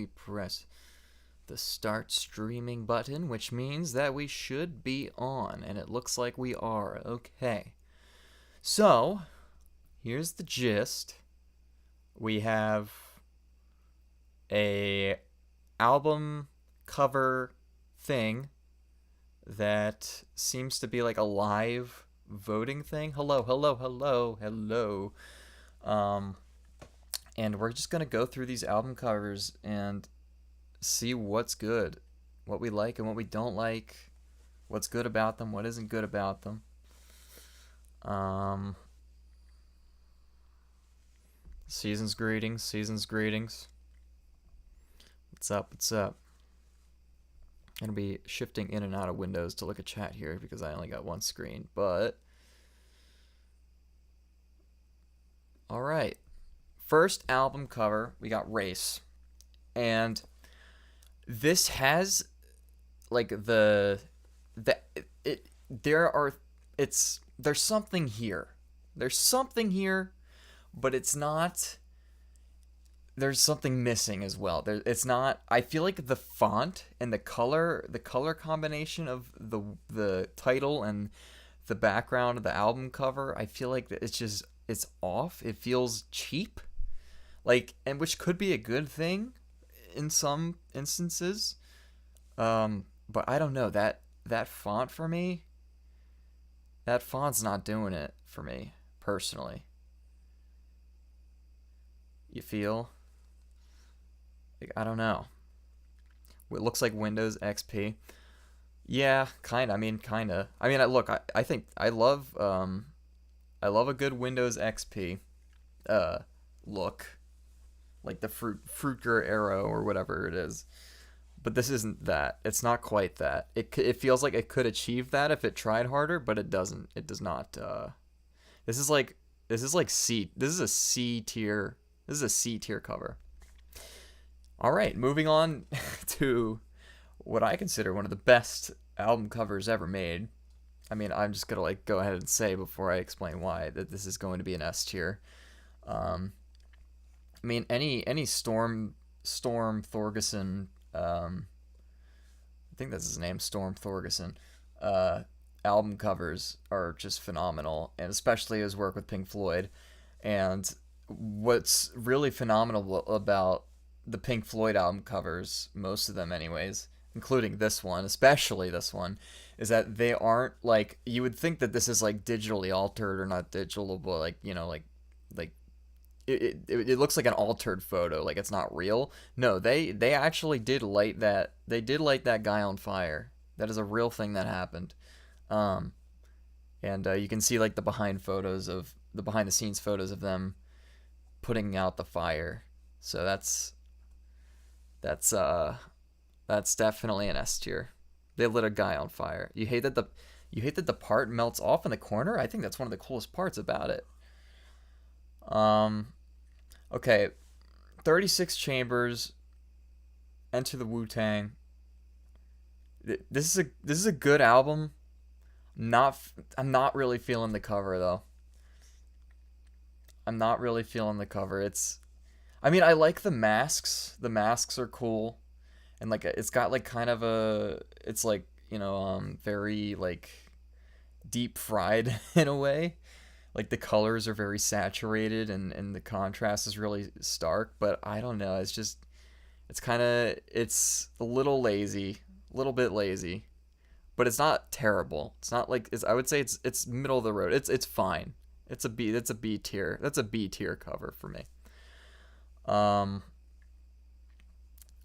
we press the start streaming button, which means that we should be on, and it looks like we are. Okay. So, here's the gist. We have a album cover thing that seems to be like a live voting thing. Hello, hello, hello, hello. Um, and we're just gonna go through these album covers and see what's good, what we like and what we don't like, what's good about them, what isn't good about them. Um, season's greetings, season's greetings. What's up? What's up? I'm gonna be shifting in and out of windows to look at chat here because I only got one screen. But all right, first album cover we got Race, and this has like there's something here. There's something here, but it's not. There's something missing as well. It's not. I feel like the font and the color combination of the title and the background of the album cover, I feel like it's off. It feels cheap, like, and which could be a good thing in some instances. But I don't know, that font for me. That font's not doing it for me personally. You feel? Like, I don't know. It looks like Windows XP. Yeah, kind of. I mean, kind of. I mean, look, I think I love a good Windows XP look, like the Fruitger Arrow or whatever it is. But this isn't that. It's not quite that. It feels like it could achieve that if it tried harder, but it doesn't. It does not. This is like C. This is a C tier. This is a C tier cover. All right, moving on to what I consider one of the best album covers ever made. I mean, I'm just gonna like go ahead and say before I explain why that this is going to be an S tier. I mean, any Storm Thorgerson. I think that's his name, Storm Thorgerson. Album covers are just phenomenal, and especially his work with Pink Floyd. And what's really phenomenal about the Pink Floyd album covers, most of them anyways, including this one, especially this one, is that they aren't like, you would think that this is like digitally altered, or not digital, but like, you know, like it looks like an altered photo, like it's not real. No, they actually did light that, guy on fire. That is a real thing that happened. And you can see like the behind the scenes photos of them putting out the fire. So that's definitely an S tier. They lit a guy on fire. You hate that the part melts off in the corner? I think that's one of the coolest parts about it. Okay, 36 Chambers, Enter the Wu-Tang. This is a good album. I'm not really feeling the cover though. I'm not really feeling the cover. I mean, I like the masks. The masks are cool, and like it's got like kind of it's like, you know, very like deep fried in a way. Like the colors are very saturated, and the contrast is really stark. But I don't know. It's a little lazy, a little bit lazy, but it's not terrible. It's not like I would say it's middle of the road. It's fine. It's a B tier. That's a B tier cover for me.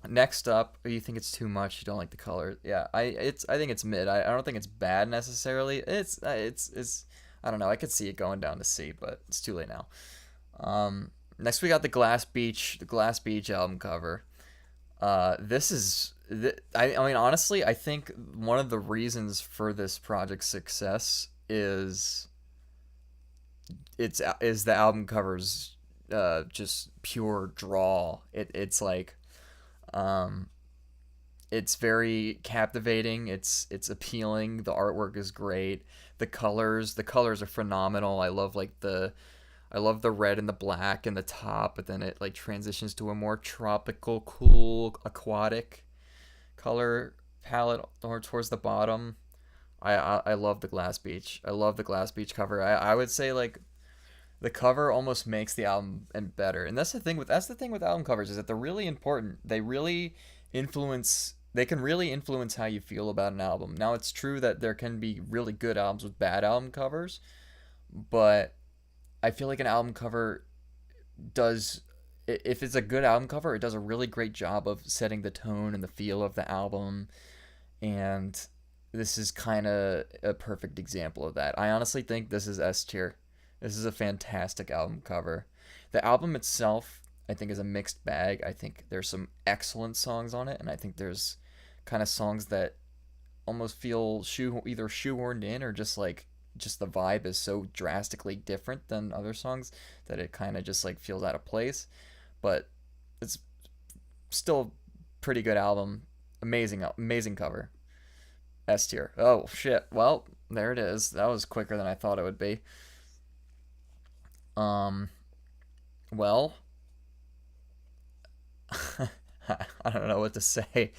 Next up, you think it's too much? You don't like the color? Yeah, I think it's mid. I don't think it's bad necessarily. It's I don't know. I could see it going down to C, but it's too late now. Next we got the Glass Beach album cover. I mean, honestly, I think one of the reasons for this project's success is the album covers just pure draw. It's like it's very captivating. It's appealing. The artwork is great. The colors are phenomenal. I love like the I love the red and the black and the top, but then it like transitions to a more tropical, cool, aquatic color palette or towards the bottom. I love the Glass Beach. I love the Glass Beach cover. I would say like the cover almost makes the album and better. And that's the thing with album covers is that they're really important. They can really influence how you feel about an album. Now it's true that there can be really good albums with bad album covers, but I feel like an album cover does if it's a good album cover, it does a really great job of setting the tone and the feel of the album. And this is kind of a perfect example of that. I honestly think this is S tier. This is a fantastic album cover. The album itself, I think, is a mixed bag. I think there's some excellent songs on it, and I think there's kind of songs that almost feel either shoehorned in or just the vibe is so drastically different than other songs that it kind of just like feels out of place. But it's still pretty good album. Amazing cover. S tier. Oh shit. Well, there it is. That was quicker than I thought it would be. Um. Well, I don't know what to say.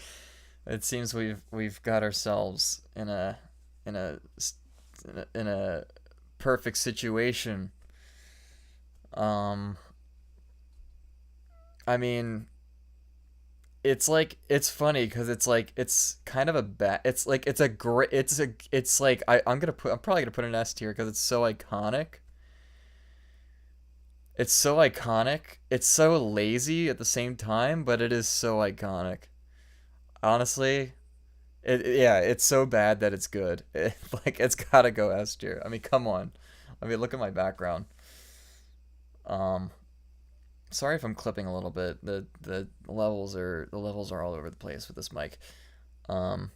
It seems we've got ourselves in a in a perfect situation. Um. I mean, it's funny because it's like it's kind of a bad. It's like it's a great. It's like I'm probably gonna put an S tier because it's so iconic. It's so iconic. It's so lazy at the same time, but it is so iconic. Honestly, yeah, it's so bad that it's good. Like it's gotta go S tier. I mean, come on. I mean, look at my background. Um, Sorry if I'm clipping a little bit. The levels are all over the place with this mic. Um,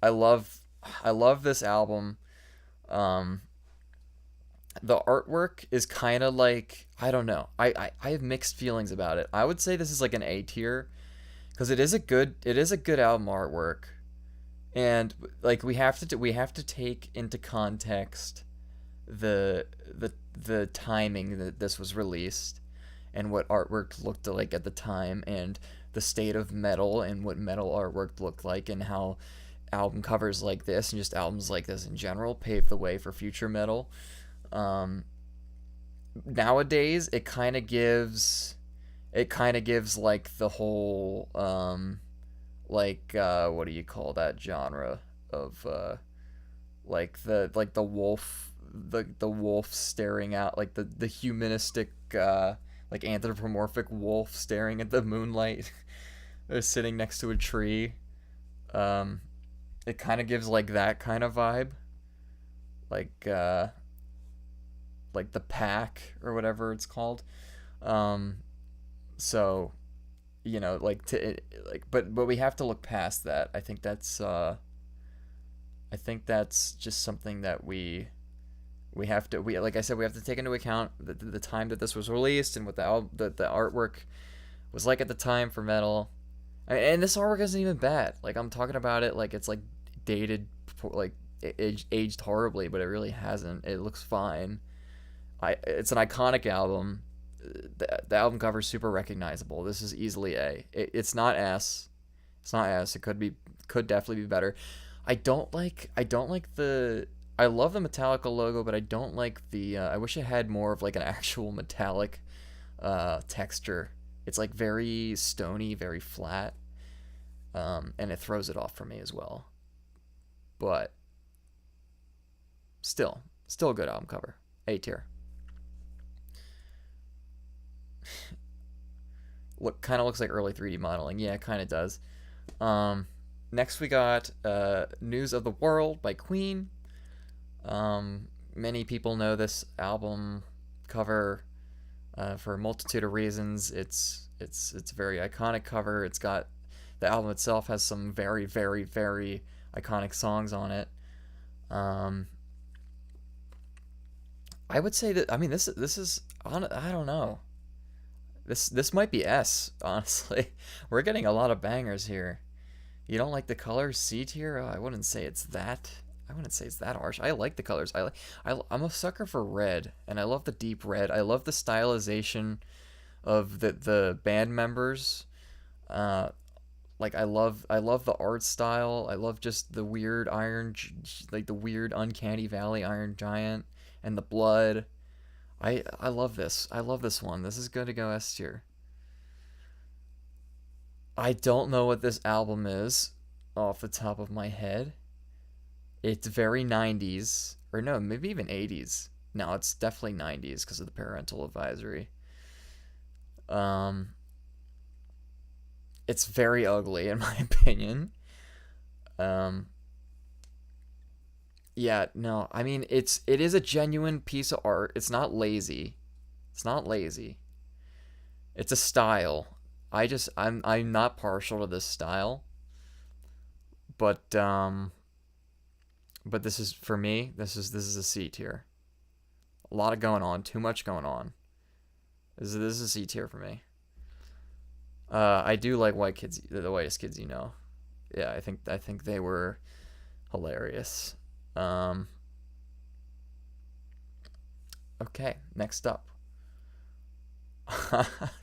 I love I love this album. Um, the artwork is kind of like I don't know. I have mixed feelings about it. I would say this is like an A tier because it is a good album artwork, and like we have to take into context the timing that this was released and what artwork looked like at the time and the state of metal and what metal artwork looked like and how album covers like this and just albums like this in general paved the way for future metal. Um, Nowadays it kind of gives like the whole what do you call that genre of like the wolf the wolf staring out like the humanistic like anthropomorphic wolf staring at the moonlight. They're sitting next to a tree. um it kind of gives like that kind of vibe, like like the pack or whatever it's called. um so like but we have to look past that. I think that's just something that we have to we like I said we have to take into account the time that this was released and what the artwork was like at the time for metal. And this artwork isn't even bad. Like I'm talking about it like it's like dated, like aged horribly, but it really hasn't. It looks fine. It's an iconic album. The album cover is super recognizable. This is easily A. It's not S. It's not S. Could definitely be better. I don't like the I love the Metallica logo, but I don't like the I wish it had more of like an actual metallic texture. It's like very stony, very flat. And it throws it off for me as well. But still a good album cover. A tier. Kind of looks like early 3D modeling. Yeah, it kind of does. Um, Next we got News of the World by Queen. Many people know this album cover for a multitude of reasons. It's a very iconic cover. It's got the album itself has some very very very iconic songs on it. Um, I would say that I mean this is on I don't know. This might be S, honestly. We're getting a lot of bangers here. You don't like the colors C tier? Oh, I wouldn't say it's that. I wouldn't say it's that harsh. I like the colors. I'm a sucker for red, and I love the deep red. I love the stylization of the band members. Uh, like I love the art style. I love just the weird like the weird uncanny valley Iron Giant and the blood. I love this. I love this one. This is going to go S tier. I don't know what this album is off the top of my head. It's very 90s, or no, maybe even 80s. No, it's definitely 90s because of the parental advisory. Um, it's very ugly in my opinion. Um, yeah, no, I mean it is a genuine piece of art. It's not lazy. It's not lazy. It's a style. I'm not partial to this style, but this is for me. This is a C tier. A lot of going on. Too much going on. This is a C tier for me. I do like white kids, the whitest kids you know. Yeah, I think they were hilarious. Um, okay, next up.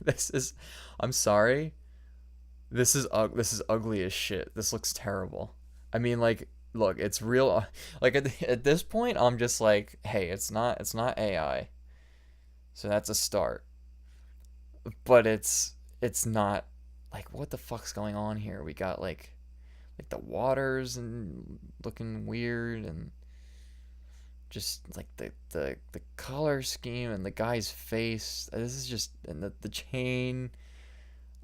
this is. I'm sorry. This is ugly as shit. This looks terrible. I mean, like, look, it's real. Like at this point, I'm just like, hey, it's not AI, so that's a start. But it's not like what the fuck's going on here. We got like the waters and looking weird and just like the color scheme and the guy's face. This is just and the chain.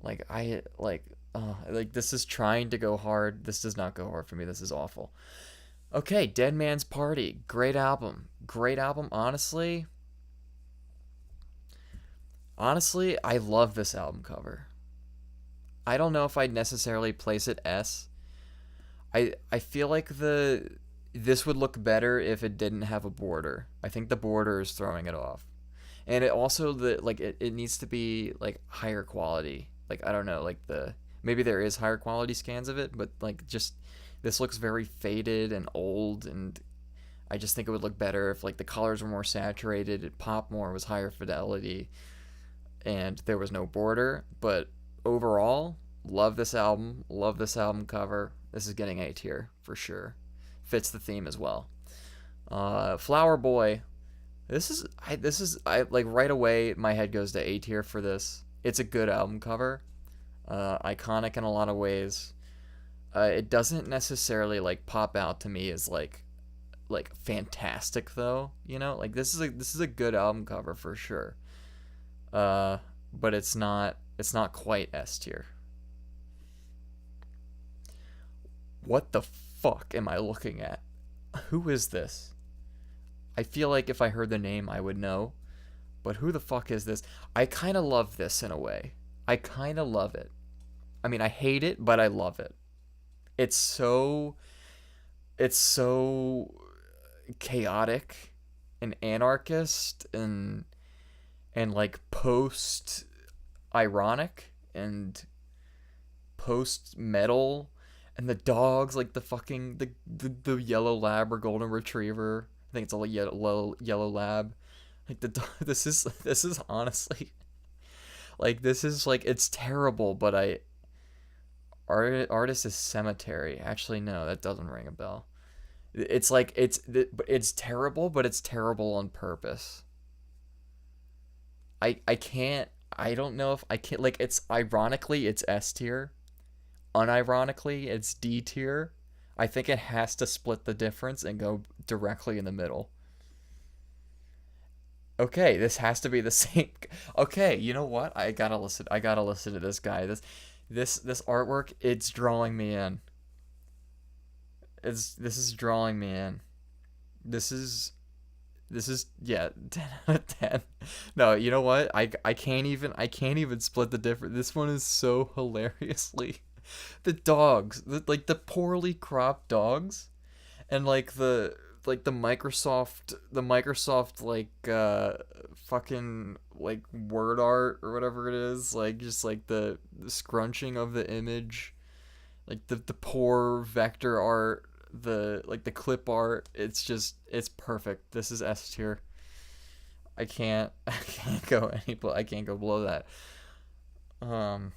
Like this is trying to go hard. This does not go hard for me. This is awful. Okay, Dead Man's Party. Great album. Great album. Honestly, I love this album cover. I don't know if I'd necessarily place it S. I feel like the this would look better if it didn't have a border. I think the border is throwing it off. And it also it needs to be like higher quality. Like I don't know, like the maybe there is higher quality scans of it, but like just this looks very faded and old, and I just think it would look better if like the colors were more saturated, it popped more, was higher fidelity, and there was no border. But overall, love this album. Love this album cover. This is getting A tier for sure. Fits the theme as well. Flower Boy. This is I like right away. My head goes to A tier for this. It's a good album cover. Iconic in a lot of ways. It doesn't necessarily like pop out to me as like fantastic though. You know, like this is a good album cover for sure. But it's not quite S tier. What the fuck am I looking at? Who is this? I feel like if I heard the name, I would know. But who the fuck is this? I kind of love this in a way. I kind of love it. I mean, I hate it, but I love it. It's so it's so chaotic and anarchist and like post ironic and post metal, and the dogs like the fucking the yellow lab or golden retriever. I think it's a yellow lab. Like this is honestly like this is like it's terrible, but artist is Cemetery. Actually, no, that doesn't ring a bell. It's like it's terrible, but it's terrible on purpose. I can't. I don't know if I can like it's ironically it's S tier. Unironically, it's D tier. I think it has to split the difference and go directly in the middle. Okay, this has to be the same. Okay, you know what? I gotta listen. I gotta listen to this guy. This artwork. It's drawing me in. This is drawing me in. This is yeah 10 out of 10. No, you know what? I can't even split the difference. This one is so hilariously the dogs, like the poorly cropped dogs, and like the Microsoft like fucking like word art or whatever it is, like just like the scrunching of the image, like the poor vector art the like the clip art. It's perfect. This is S tier. I can't I can't go I can't go below that. Um,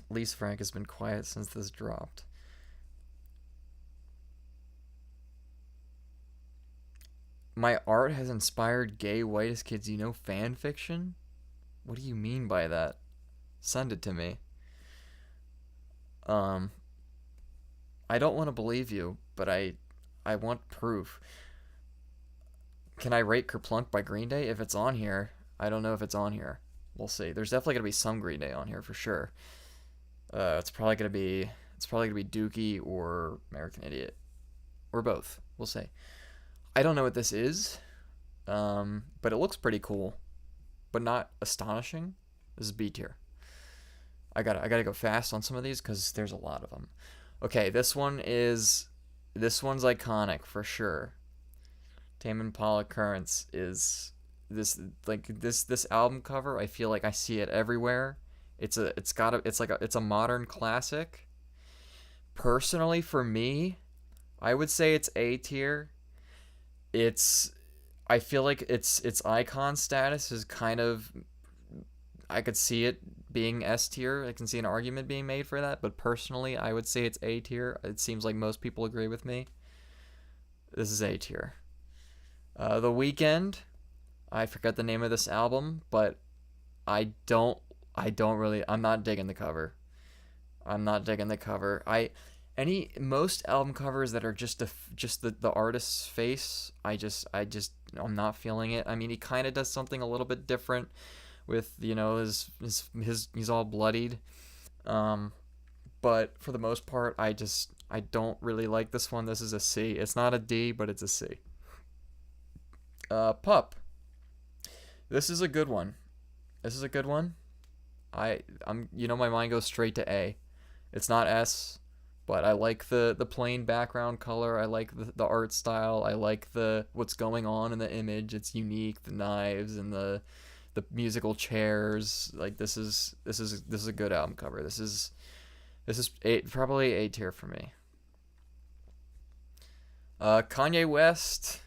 Lise Frank has been quiet since this dropped. My art has inspired gay whitest kids you know fan fiction? What do you mean by that? Send it to me. Um, I don't want to believe you, but I want proof. Can I rate Kerplunk by Green Day if it's on here? I don't know if it's on here. We'll see. There's definitely gonna be some Green Day on here for sure. It's probably gonna be Dookie or American Idiot or both. We'll see. I don't know what this is, but it looks pretty cool, but not astonishing. This is B tier. I gotta go fast on some of these because there's a lot of them. Okay, this one's iconic for sure. Tame Impala Currents is this album cover. I feel like I see it everywhere. It's a modern classic. Personally, for me, I would say it's A tier. It's I feel like its icon status is kind of, I could see it being S tier. I can see an argument being made for that, but personally, I would say it's A tier. It seems like most people agree with me. This is A tier. The Weekend. I forget the name of this album, but I don't I'm not digging the cover. I'm not digging the cover. Most album covers that are just the artist's face, I'm not feeling it. I mean, he kind of does something a little bit different with, his he's all bloodied. Um but for the most part, I don't really like this one. This is a C. It's not a D, but it's a C. Pup. This is a good one. This is a good one. My mind goes straight to A. It's not S, but I like the plain background color. I like the art style. I like the what's going on in the image. It's unique. The knives and the musical chairs. Like this is a good album cover. This is probably A tier for me. Kanye West.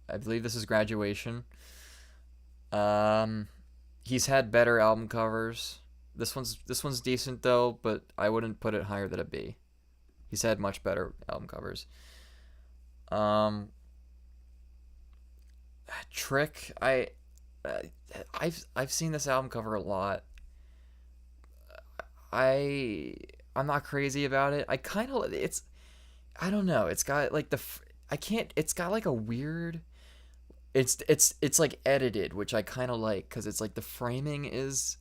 I believe this is Graduation. Um, he's had better album covers. This one's decent though, but I wouldn't put it higher than a B. He's had much better album covers. Um, Trick. Uh, I've seen this album cover a lot. I I'm not crazy about it. I don't know. It's got like I can't. It's got like a weird. It's like edited, which I kind of like because it's like the framing is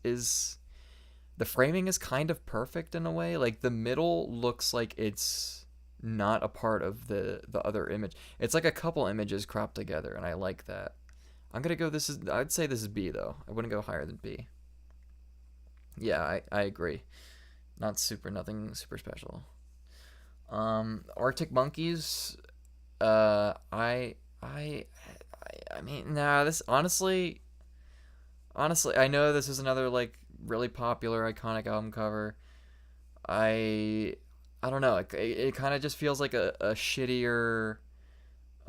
kind of perfect in a way. Like the middle looks like it's not a part of the other image. It's like a couple images cropped together, and I like that. I'd say this is B though. I wouldn't go higher than B. Yeah, I agree. Nothing super special. Arctic Monkeys. I mean, nah. This honestly, I know this is another like really popular, iconic album cover. I, I don't know. It kind of just feels like a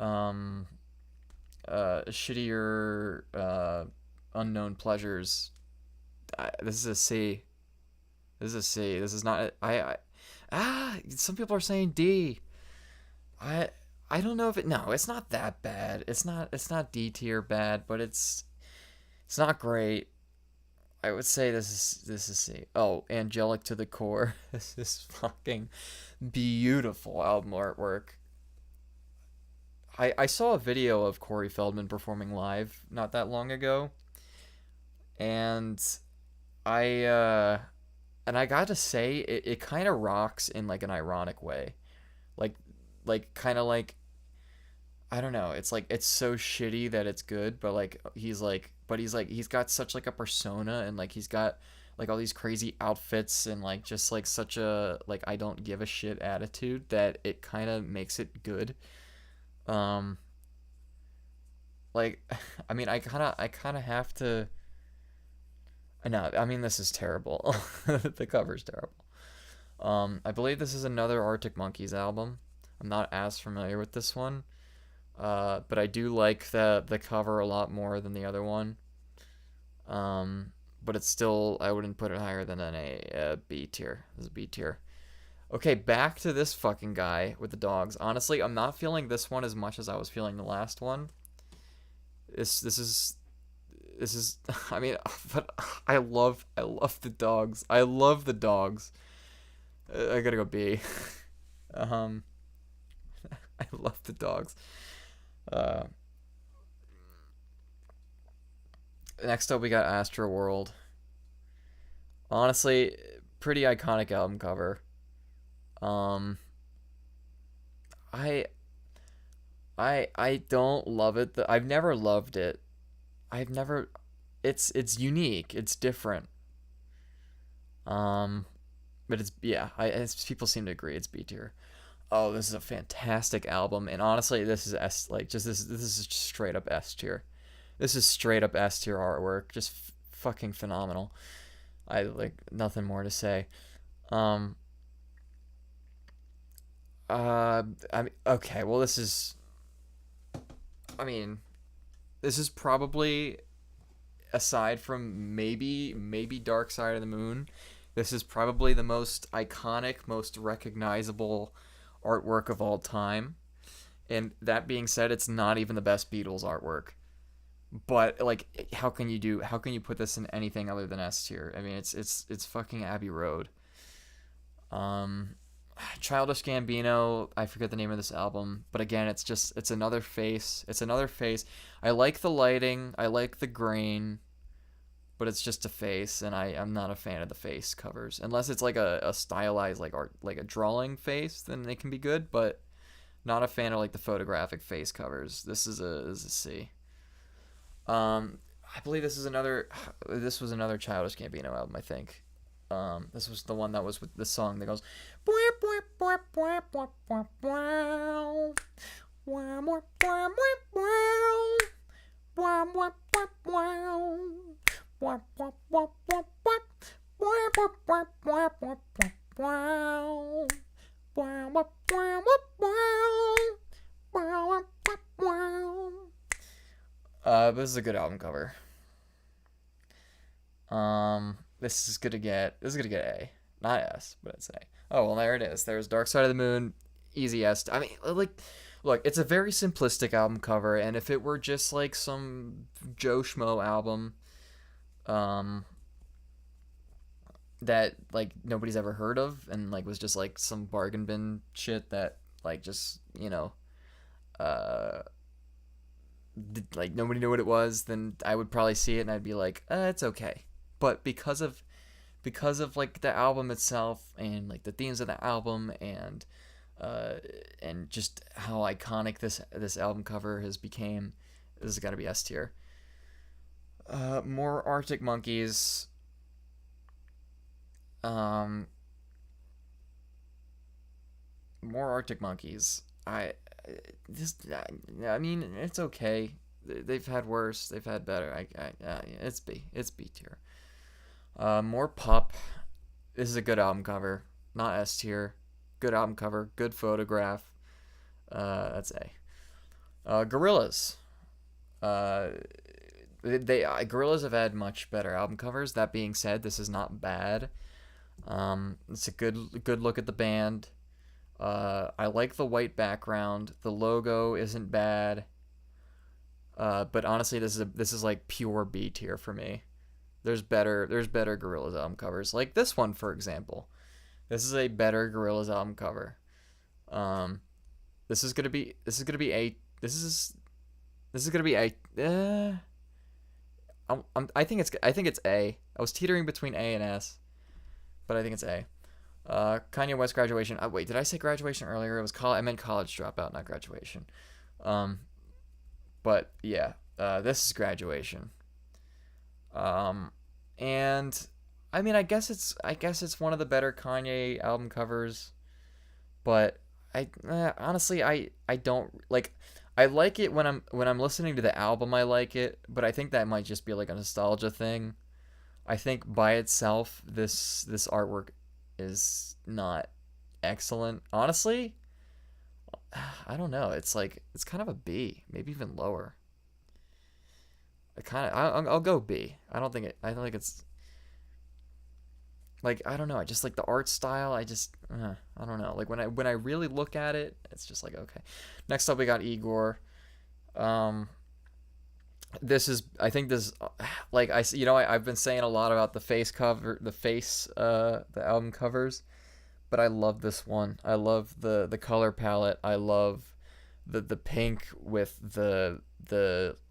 um, shittier, unknown pleasures. This is a C. This is a C. This is not. Some people are saying D. I I don't know if it. No, it's not that bad. It's not D tier bad, but it's not great. I would say this is C. Oh, Angelic to the Core. This is fucking beautiful album artwork. I saw a video of Corey Feldman performing live not that long ago, and I uh and I got to say it kind of rocks in like an ironic way. Like kind of like, I don't know. It's like it's so shitty that it's good, but he's got such like a persona, and like he's got like all these crazy outfits, and like just like such a like I don't give a shit attitude that it kind of makes it good. Um like I mean, I kind of have to. No, I mean, this is terrible. The cover's terrible. I believe this is another Arctic Monkeys album. I'm not as familiar with this one, but I do like the cover a lot more than the other one. Um, but it's still, I wouldn't put it higher than a B tier. This is a B tier. Okay, back to this fucking guy with the dogs. Honestly, I'm not feeling this one as much as I was feeling the last one. This is I mean, but I love the dogs. I love the dogs. I gotta go B. um, I love the dogs. Uh, Next up we got Astro World. Honestly, pretty iconic album cover. Um, I I don't love it. I've never loved it. I've never. It's unique. It's different. Um, but it's yeah. People seem to agree it's B tier. Oh, this is a fantastic album, and honestly, this is S like just this is straight up S tier. This is straight up S tier artwork. Just fucking phenomenal. I like nothing more to say. Um. I mean, okay. Well, this is. I mean, this is probably aside from maybe Dark Side of the Moon, this is probably the most iconic, most recognizable artwork of all time. And that being said, it's not even the best Beatles artwork. But like, how can you put this in anything other than S tier? I mean, it's fucking Abbey Road. Um, Childish Gambino. I forget the name of this album, but again, it's another face. It's another face. I like the lighting. I like the grain, but it's just a face, and I'm not a fan of the face covers unless it's like a stylized like art, like a drawing face. Then they can be good, but not a fan of like the photographic face covers. This is a C. I believe this is another. This was another Childish Gambino album, I think. This was the one that was with the song that goes. This is a good album cover. This is gonna get A, not S, but it's A. Oh well, there it is. There's Dark Side of the Moon, easy S. I mean, like, look, it's a very simplistic album cover, and if it were just like some Joe Schmo album, um, that like nobody's ever heard of, and like was just like some bargain bin shit that like just uh, like nobody knew what it was, then I would probably see it and I'd be like, it's okay. But because of like the album itself and like the themes of the album and just how iconic this album cover has became, this has got to be S tier. More Arctic Monkeys. Um, More Arctic Monkeys. I mean, it's okay. They've had worse. They've had better. It's B. It's B tier. More Pup. This is a good album cover. Not S tier. Good album cover. Good photograph. That's A. Gorillaz. Uh, Gorillaz have had much better album covers. That being said, this is not bad. It's a good look at the band. I like the white background. The logo isn't bad. But honestly, this is like pure B tier for me. There's better Gorillaz album covers. Like this one, for example. This is a better Gorillaz album cover. Um, this is gonna be A. This is gonna be A. I think it's A. I was teetering between A and S, but I think it's A. Kanye West Graduation. Wait, did I say Graduation earlier? It was I meant College Dropout, not Graduation. Um, but yeah, this is Graduation. And I mean, I guess it's one of the better Kanye album covers, but honestly, I don't like. I like it when I'm listening to the album. I like it, but I think that might just be like a nostalgia thing. I think by itself, this artwork is not excellent. Honestly, I don't know. It's like it's kind of a B, maybe even lower. I'll go B. I don't think it's like I don't know. I just like the art style. I don't know. Like when I really look at it, it's just like okay. Next up we got Igor. Um, this is I think this like I've been saying a lot about the face cover, the album covers, but I love this one. I love the color palette. I love the pink with the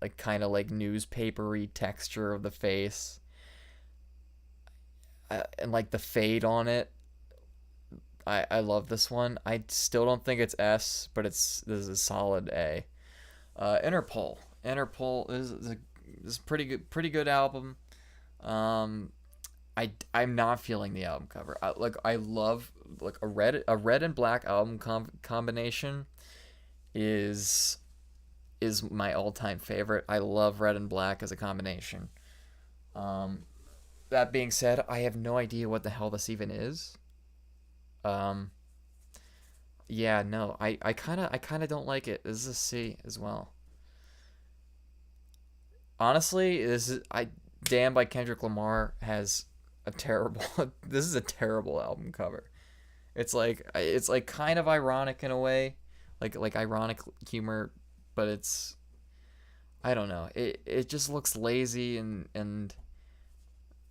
like kind of like newspapery texture of the face, and like the fade on it. I love this one. I still don't think it's S, but this is a solid A. Interpol. Interpol is a pretty good album. Um, I'm not feeling the album cover. I love like a red and black album combination is my all time favorite. I love red and black as a combination. Um, that being said, I have no idea what the hell this even is. Um, yeah, no, I kind of don't like it. This is a C as well. Honestly, this is I Damn by Kendrick Lamar has a terrible. This is a terrible album cover. It's like kind of ironic in a way, like ironic humor, but it's I don't know. It just looks lazy and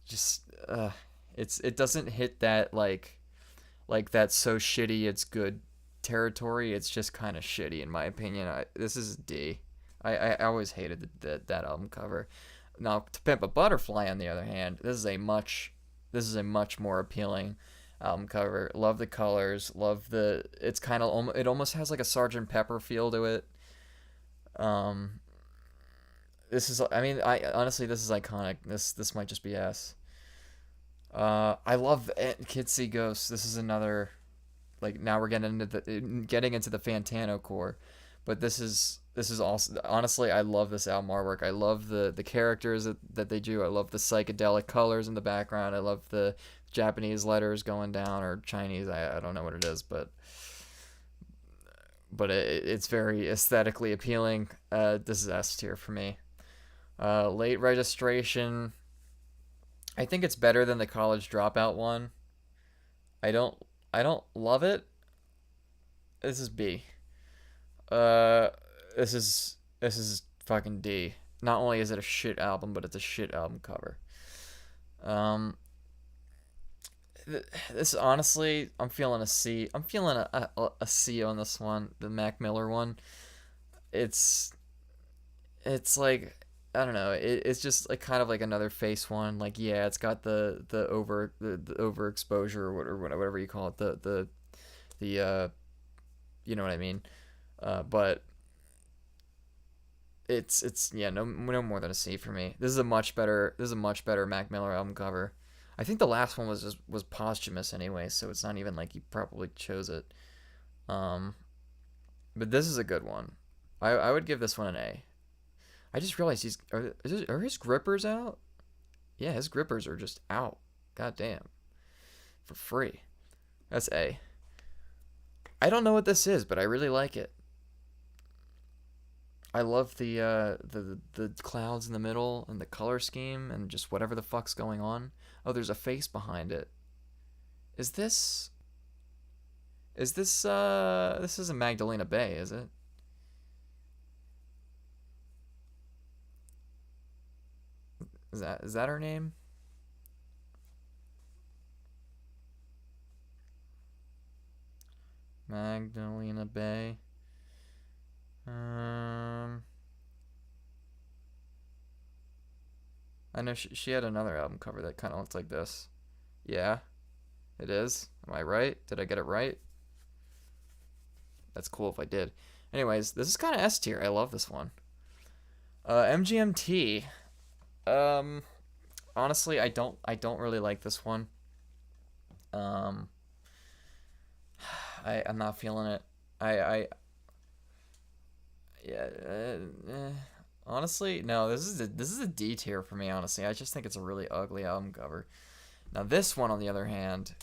just it doesn't hit that like that so shitty it's good territory. It's just kind of shitty in my opinion. This is D. I always hated that album cover. Now, To Pimp a Butterfly, on the other hand, this is a much more appealing album cover. Love the colors. Love it's kind of it almost has like a Sergeant Pepper feel to it. Um, this is I mean I honestly this is iconic. This might just be S. I love Kids See Ghosts. This is another like now we're getting into the Fantano core, but this is also honestly I love this album artwork. I love the characters that they do. I love the psychedelic colors in the background. I love the Japanese letters going down or Chinese. I don't know what it is, but it's very aesthetically appealing. This is S tier for me. Late Registration. I think it's better than the College Dropout one. I don't I don't love it. This is B. Uh, this is fucking D. Not only is it a shit album, but it's a shit album cover. Um, this honestly, I'm feeling a C. I'm feeling a C on this one, the Mac Miller one. It's it's like I don't know. It's just like kind of like another face one. Like yeah, it's got the overexposure or whatever you call it. The you know what I mean. But it's yeah no more than a C for me. This is a much better Mac Miller album cover. I think the last one was posthumous anyway, so it's not even like he probably chose it. Um, but this is a good one. I would give this one an A. I just realized are his grippers out? Yeah, his grippers are just out. God damn, for free. That's A. I don't know what this is, but I really like it. I love the clouds in the middle and the color scheme and just whatever the fuck's going on. Oh, there's a face behind it. Is this isn't Magdalena Bay, is it? Is that her name? Magdalena Bay. Um, I know she had another album cover that kind of looks like this. Yeah, it is. Am I right? Did I get it right? That's cool if I did. Anyways, this is kind of S tier. I love this one. MGMT. Um, honestly, I don't really like this one. Um, I'm not feeling it. I yeah. Honestly, no. This is a D tier for me. Honestly, I just think it's a really ugly album cover. Now this one, on the other hand,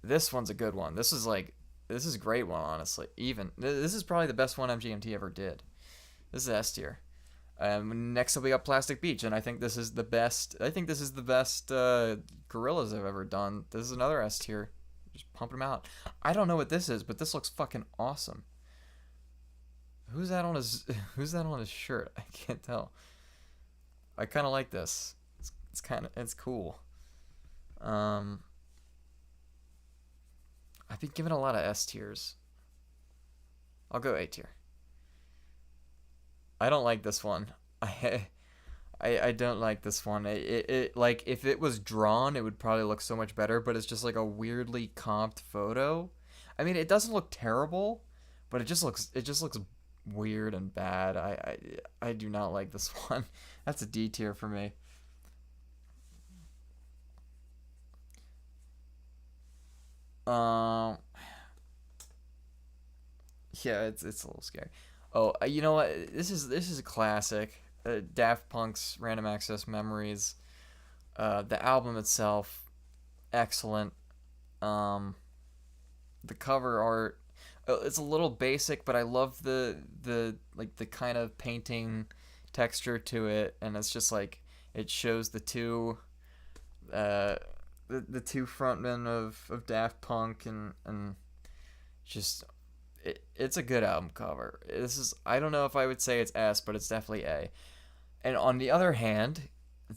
This one's a good one. This is a great one, honestly. Even this is probably the best one MGMT ever did. This is S tier. Next up we got Plastic Beach, and I think this is the best. I think this is the best Gorillas I've ever done. This is another S tier. Just pumping them out. I don't know what this is, but this looks fucking awesome. Who's that on his Who's that on his shirt? I can't tell. I kind of like this. It's kind of it's cool. Um, I've been given a lot of S tiers. I'll go A tier. I don't like this one. I I don't like this one. It like if it was drawn, it would probably look so much better. But it's just like a weirdly comped photo. I mean, it doesn't look terrible, but it just looks weird and bad. I do not like this one. That's a D tier for me. Um, yeah, it's a little scary. Oh, you know what? This is a classic. Daft Punk's Random Access Memories. The album itself, excellent. Um, the cover art, it's a little basic, but I love the like the kind of painting texture to it, and it's just like it shows uh, the two frontmen of Daft Punk, and just it's a good album cover. This is I don't know if I would say it's S, but it's definitely A. And on the other hand,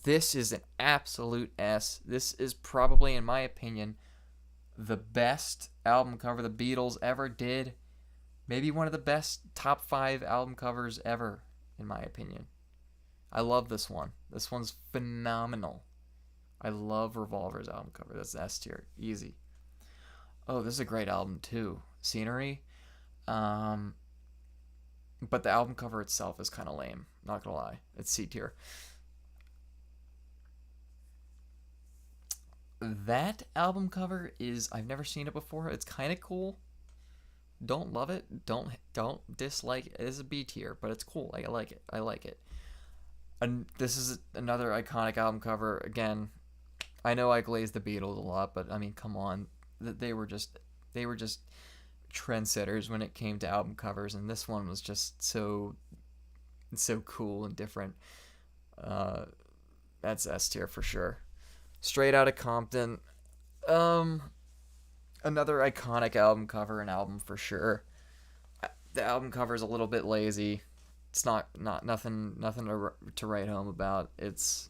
this is an absolute S. This is probably, in my opinion, the best album cover the Beatles ever did. Maybe one of the best top five album covers ever, in my opinion. I love this one. This one's phenomenal. I love Revolver's album cover. That's S tier. Easy. Oh, this is a great album too. Scenery. Um, but the album cover itself is kind of lame. Not gonna lie. It's C tier. That album cover is I've never seen it before. It's kind of cool. Don't love it. Don't dislike it. It's a B tier, but it's cool. I like it. I like it. And this is another iconic album cover. Again, I know I glaze the Beatles a lot, but I mean, come on. They were just trendsetters when it came to album covers, and this one was just so cool and different. Uh, that's S tier for sure. Straight Outta Compton. Um, Another iconic album cover and album for sure. The album cover is a little bit lazy. It's not nothing to write home about. It's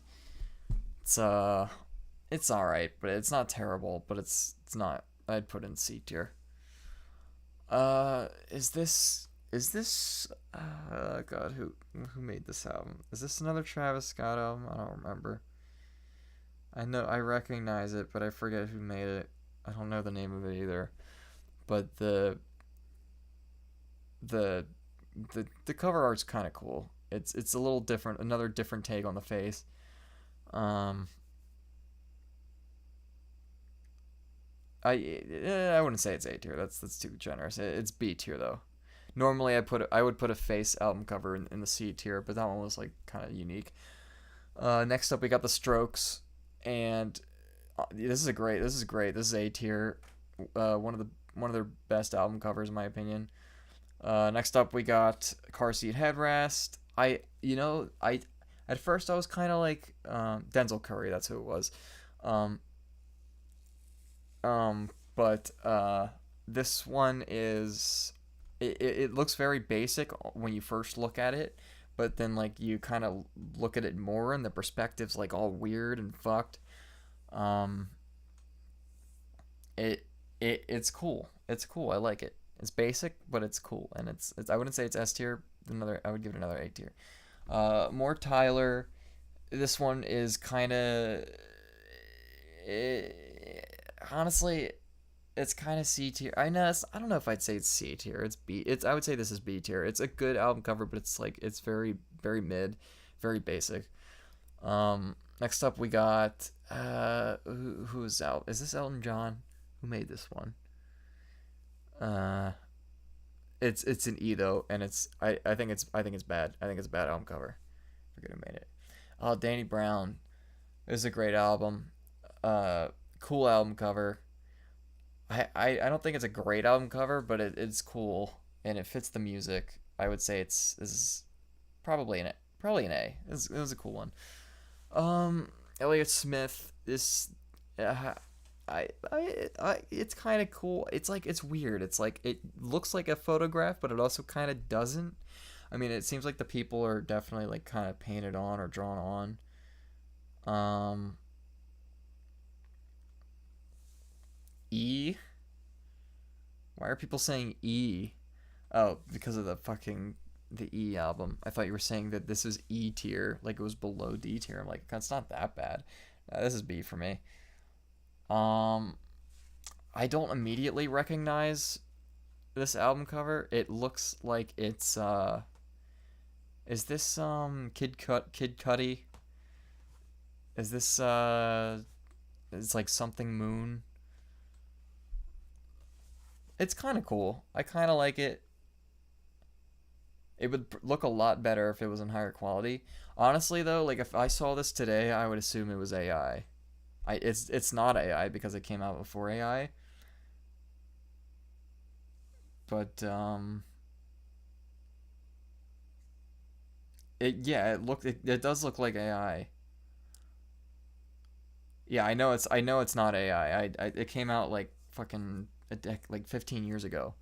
it's all right, but it's not terrible. But it's not. I'd put in C tier. Is this God, who made this album? Is this another Travis Scott album? I don't remember. I know I recognize it, but I forget who made it. I don't know the name of it either. But the the cover art's kind of cool. It's a little different, another different take on the face. Um, I wouldn't say it's A tier. That's too generous. It's B tier though. Normally I would put a face album cover in the C tier, but that one was like kind of unique. Next up we got the Strokes, and this is great. This is A tier. One of their best album covers in my opinion. Next up we got Car Seat Headrest. I at first I was kind of like Denzel Curry. That's who it was. Um, but this one is it looks very basic when you first look at it, but then like you kind of look at it more and the perspective's like all weird and fucked. Um, it's cool. It's cool. I like it. It's basic, but it's cool, and it's I wouldn't say it's S tier. Another I would give it another A tier. More Tyler. This one is kind of honestly, it's kind of C tier. I don't know if I'd say it's C tier. It's B. It's I would say this is B tier. It's a good album cover, but it's like it's very mid, very basic. Next up we got who's out? Is this Elton John? Who made this one? Uh, it's an E though, and I think it's bad. I think it's a bad album cover. I forget who made it. Oh, Danny Brown. This is a great album. Cool album cover. I don't think it's a great album cover, but it's cool and it fits the music. I would say it's this is probably an A. It was a cool one. Elliott Smith is, uh, it's kind of cool. It's like it's weird. It's like it looks like a photograph, but it also kind of doesn't. I mean, it seems like the people are definitely like kind of painted on or drawn on. E. Why are people saying E? Oh, because of the E album. I thought you were saying that this is E tier, like it was below D tier. I'm like, it's not that bad. This is B for me. Um, I don't immediately recognize this album cover. It looks like it's is this Kid Cudi? Is this it's like something Moon? It's kind of cool. I kind of like it. It would look a lot better if it was in higher quality. Honestly, though, like if I saw this today, I would assume it was AI. It's not AI because it came out before AI. But it does look like AI. Yeah, I know it's not AI. It came out like fucking like 15 years ago.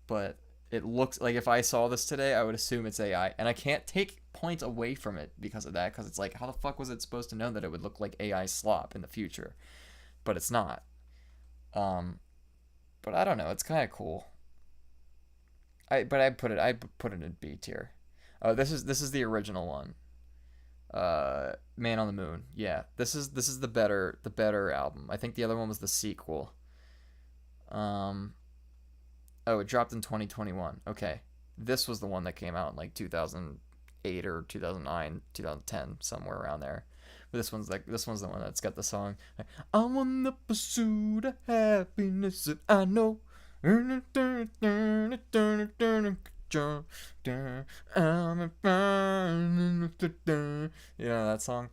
But it looks like if I saw this today, I would assume it's AI, and I can't take points away from it because of that. Because it's like, how the fuck was it supposed to know that it would look like AI slop in the future? But it's not. Um, but I don't know. It's kind of cool. I put it in B tier. Oh, this is the original one. Man on the Moon. Yeah, this is the better album. I think the other one was the sequel. Um, Oh, it dropped in 2021. Okay. This was the one that came out in like 2008 or 2009, 2010, somewhere around there. But this one's the one that's got the song. I'm on the pursuit of happiness that I know. I'm You know that song?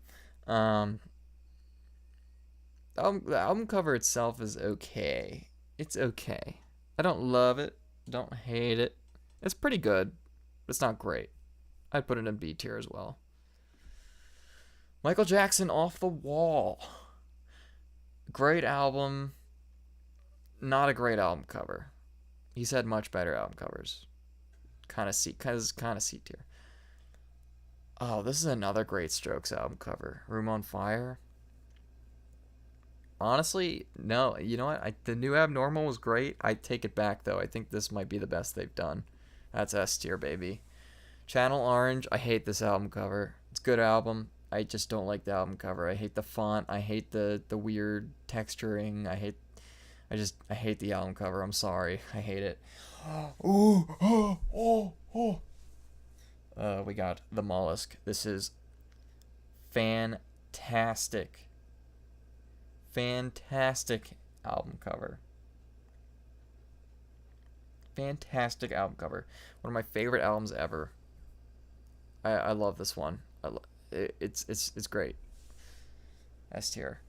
Um, the album cover itself is okay. It's okay. I don't love it. Don't hate it. It's pretty good. But it's not great. I'd put it in B tier as well. Michael Jackson, Off the Wall. Great album. Not a great album cover. He's had much better album covers. Kind of C tier. Oh, this is another great Strokes album cover. Room on Fire. Honestly, no. You know what? The new Abnormal was great. I take it back though. I think this might be the best they've done. That's S tier, baby. Channel Orange. I hate this album cover. It's a good album. I just don't like the album cover. I hate the font. I hate the weird texturing. I hate the album cover. I'm sorry. I hate it. Ooh, oh, oh, oh. We got The Mollusk. This is fantastic. Fantastic album cover. Fantastic album cover. One of my favorite albums ever. I love this one. It's great. S tier.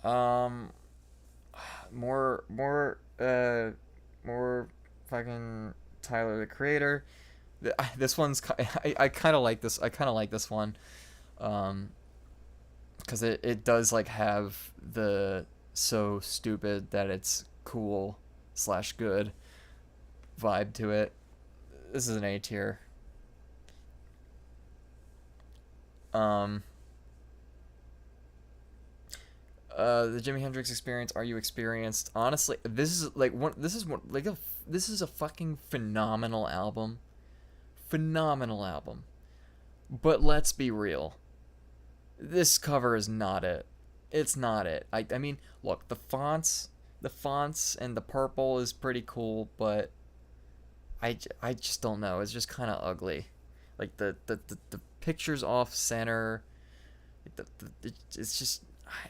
Um, more fucking Tyler the Creator. This one's I kind of like this. I kind of like this one. Um, because it does like have the so stupid that it's cool slash good vibe to it. This is an A tier. Um, the Jimi Hendrix Experience. Are you experienced? Honestly, this is like one. This is one like a. This is a fucking phenomenal album. Phenomenal album. But let's be real. This cover is not it. It's not it. I mean, look, the fonts and the purple is pretty cool, but I just don't know. It's just kind of ugly. Like the pictures off center. It's just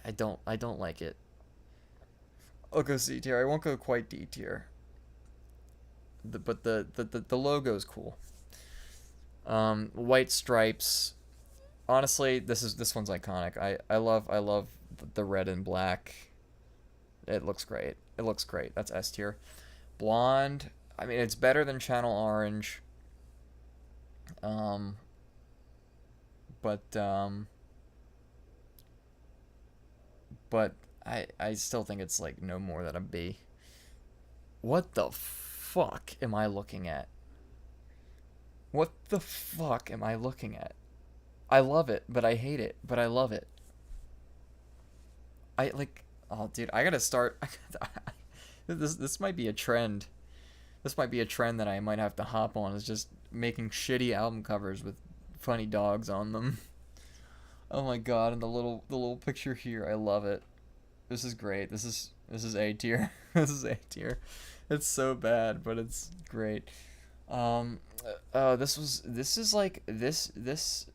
I don't like it. I'll go C tier. I won't go quite D tier. But the logo's cool. White stripes. Honestly, this one's iconic. I love the red and black. It looks great. It looks great. That's S tier. Blonde. I mean, it's better than Channel Orange. Um, but but I still think it's like no more than a B. What the fuck am I looking at? What the fuck am I looking at? I love it, but I hate it, but I love it. I like, oh dude, I gotta start. This might be a trend. This might be a trend that I might have to hop on. Is just making shitty album covers with funny dogs on them. Oh my god, and the little picture here, I love it. This is great. This is A tier. This is A tier. It's so bad, but it's great. Um, this is like this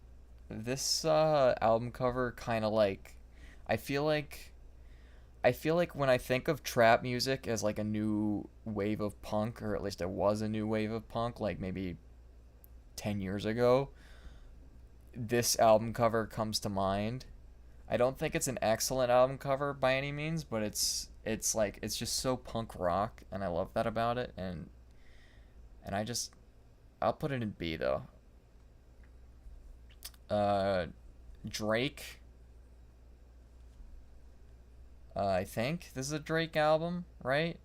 album cover kind of like I feel like I feel like when I think of trap music as like a new wave of punk, or at least it was a new wave of punk, like maybe 10 years ago, this album cover comes to mind. I don't think it's an excellent album cover by any means, but it's like it's just so punk rock, and I love that about it, and I'll put it in B though. Uh, Drake. I think this is a Drake album, right?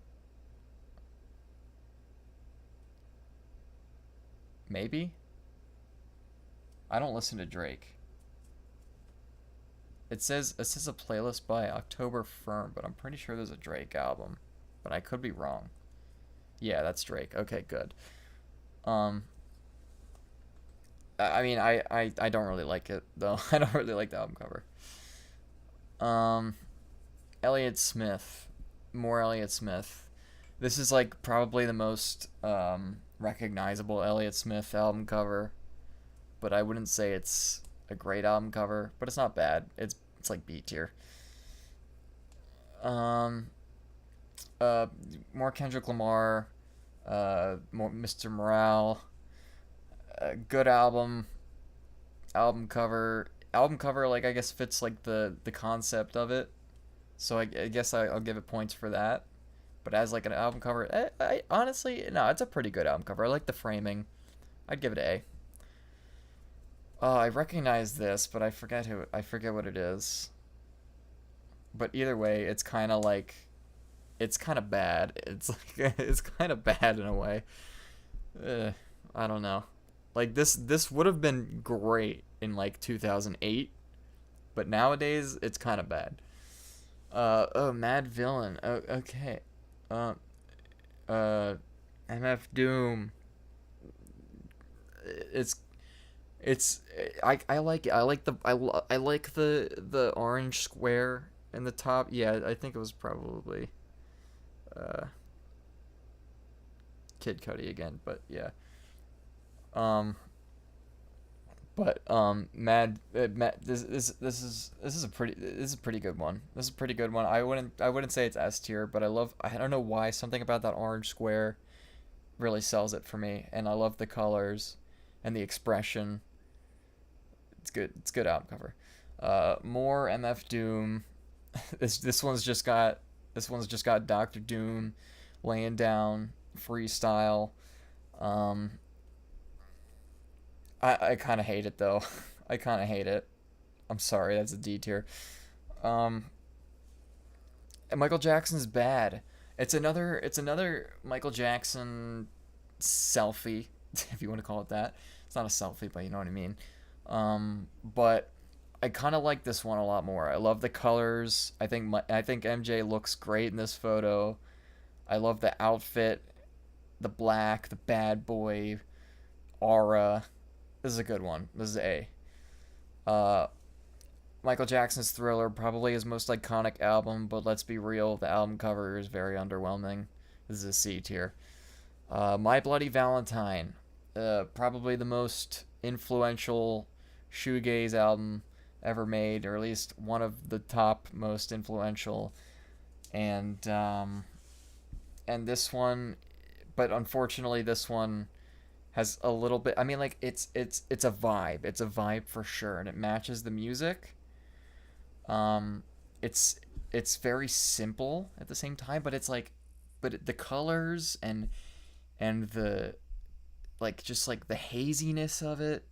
Maybe. I don't listen to Drake. It says a playlist by October Firm, but I'm pretty sure there's a Drake album, but I could be wrong. Yeah, that's Drake. Okay, good. Um, I mean, I don't really like it though. I don't really like the album cover. Um, Elliott Smith, more Elliott Smith. This is like probably the most recognizable Elliott Smith album cover, but I wouldn't say it's a great album cover, but it's not bad. It's like B tier. Um, uh, more Kendrick Lamar, more Mr. Morale. Good album cover. Like I guess fits like the concept of it. So I guess I'll give it points for that. But as like an album cover, I honestly no, it's a pretty good album cover. I like the framing. I'd give it an A. Oh, I recognize this, but I forget what it is. But either way, it's kind of like it's kind of bad. It's like it's kind of bad in a way. I don't know. Like this would have been great in like 2008, but nowadays it's kind of bad. Oh, Mad Villain. Oh, okay. Uh, uh, MF Doom. It's it's I like it. I like the orange square in the top. Yeah, I think it was probably uh Kid Cudi again, but yeah. Um, Mad this is a pretty good one. This is a pretty good one. I wouldn't say it's S tier, but I don't know why something about that orange square really sells it for me, and I love the colors and the expression. It's good. It's good album cover. More MF Doom. This one's just got Doctor Doom laying down freestyle. Um, I kind of hate it though. I kind of hate it. I'm sorry, that's a D tier. Um, and Michael Jackson's bad. It's another Michael Jackson selfie, if you want to call it that. It's not a selfie, but you know what I mean. But I kind of like this one a lot more. I love the colors. I think MJ looks great in this photo. I love the outfit, the black, the bad boy aura. This is a good one. This is A. Uh, Michael Jackson's Thriller, probably his most iconic album, but let's be real, the album cover is very underwhelming. This is a C tier. My Bloody Valentine, probably the most influential shoegaze album ever made, or at least one of the top most influential. And and this one, but unfortunately, this one has a little bit. I mean, like it's a vibe. It's a vibe for sure, and it matches the music. Um, it's it's very simple at the same time, but it's like, the colors and the, like, just like the haziness of it.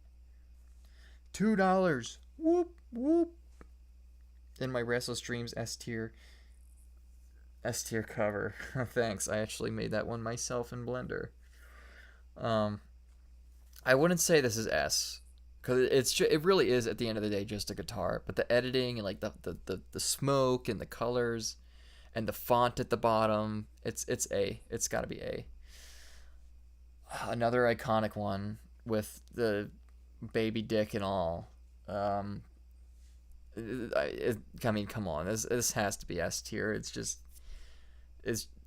$2. Whoop whoop. In my Restless Dreams S tier cover. Thanks. I actually made that one myself in Blender. Um, I wouldn't say this is S, because it really is at the end of the day just a guitar. But the editing and like the smoke and the colors and the font at the bottom, it's A. It's got to be A. Another iconic one with the baby dick and all. Um, I mean, come on, this has to be S tier. It's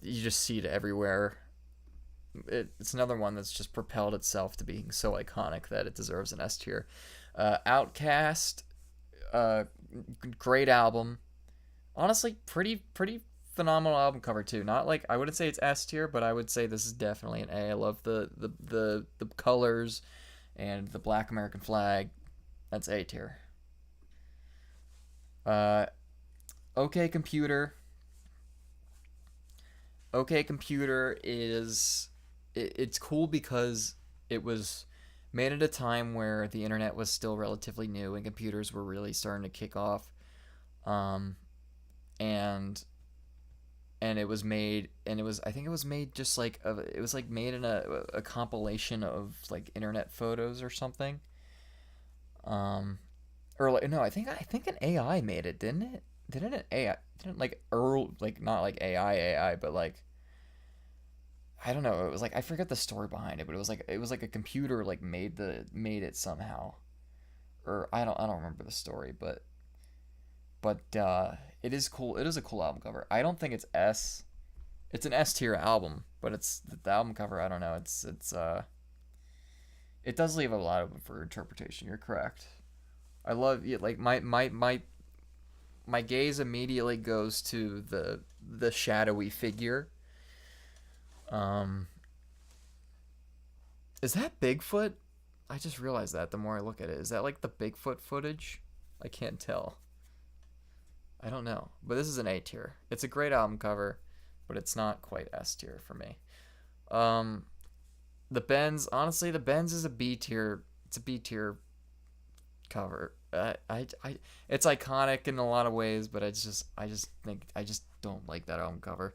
you just see it everywhere. It's another one that's just propelled itself to being so iconic that it deserves an S tier. Outcast, uh, great album. Honestly, pretty phenomenal album cover too. Not like, I wouldn't say it's S tier, but I would say this is definitely an A. I love the colors and the Black American flag. That's A tier. Uh, OK Computer. OK Computer is, it's cool because it was made at a time where the internet was still relatively new and computers were really starting to kick off. Um, and it was made, and it was, I think it was made just like it was like made in a compilation of like internet photos or something. Um, or like, no, I think an AI made it, didn't it? Didn't it AI, didn't like Earl, like not like AI, but like, I don't know. It was like, I forget the story behind it, but it was like a computer like made it somehow, or I don't remember the story, but it is cool. It is a cool album cover. I don't think it's S. It's an S tier album, but it's the album cover. I don't know. It does leave a lot open for interpretation. You're correct. I love it. Like my gaze immediately goes to the shadowy figure. Um, is that Bigfoot? I just realized that the more I look at it. Is that like the Bigfoot footage? I can't tell. I don't know. But this is an A tier. It's a great album cover, but it's not quite S tier for me. Um, the Benz, honestly, the Benz is a B tier. It's a B tier cover. It's iconic in a lot of ways, but I just don't like that album cover.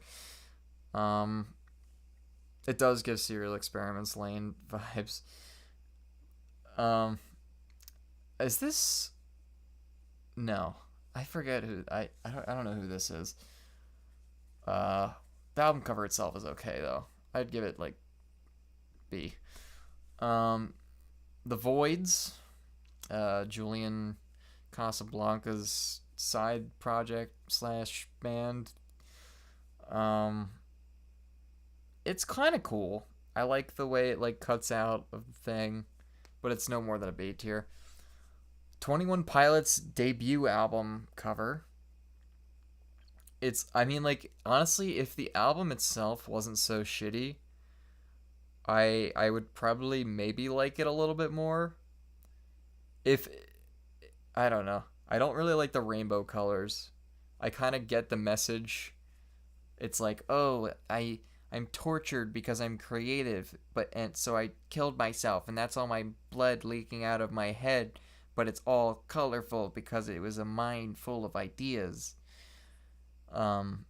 Um, it does give Serial Experiments Lane vibes. Um, is this? No, I forget who. I don't know who this is. Uh, the album cover itself is okay though. I'd give it like B. Um, the Voids, Julian Casablanca's side project slash band. Um, it's kind of cool. I like the way it like cuts out of the thing, but it's no more than a B tier. 21 Pilots debut album cover. I mean, like, honestly, if the album itself wasn't so shitty, I would probably maybe like it a little bit more. If I don't know. I don't really like the rainbow colors. I kind of get the message. It's like, "Oh, I'm tortured because I'm creative, but and so I killed myself and that's all my blood leaking out of my head, but it's all colorful because it was a mind full of ideas." Um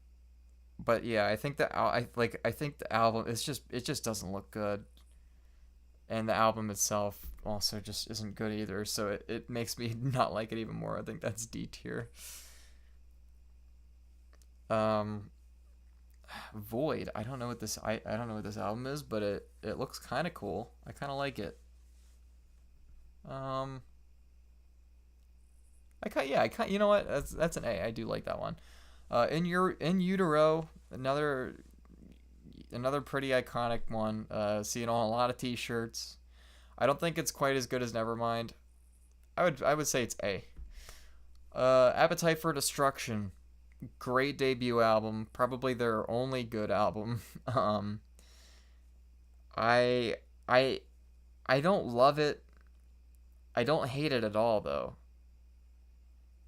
but yeah, I think the album, it just doesn't look good, and the album itself also just isn't good either. So it makes me not like it even more. I think that's D tier. Um, Void. I don't know what this album is, but it looks kind of cool. I kind of like it. Um, you know what? That's an A. I do like that one. In utero, another pretty iconic one. Seen on a lot of T-shirts. I don't think it's quite as good as Nevermind. I would say it's A. Appetite for Destruction, great debut album, probably their only good album. um, I I I don't love it. I don't hate it at all though.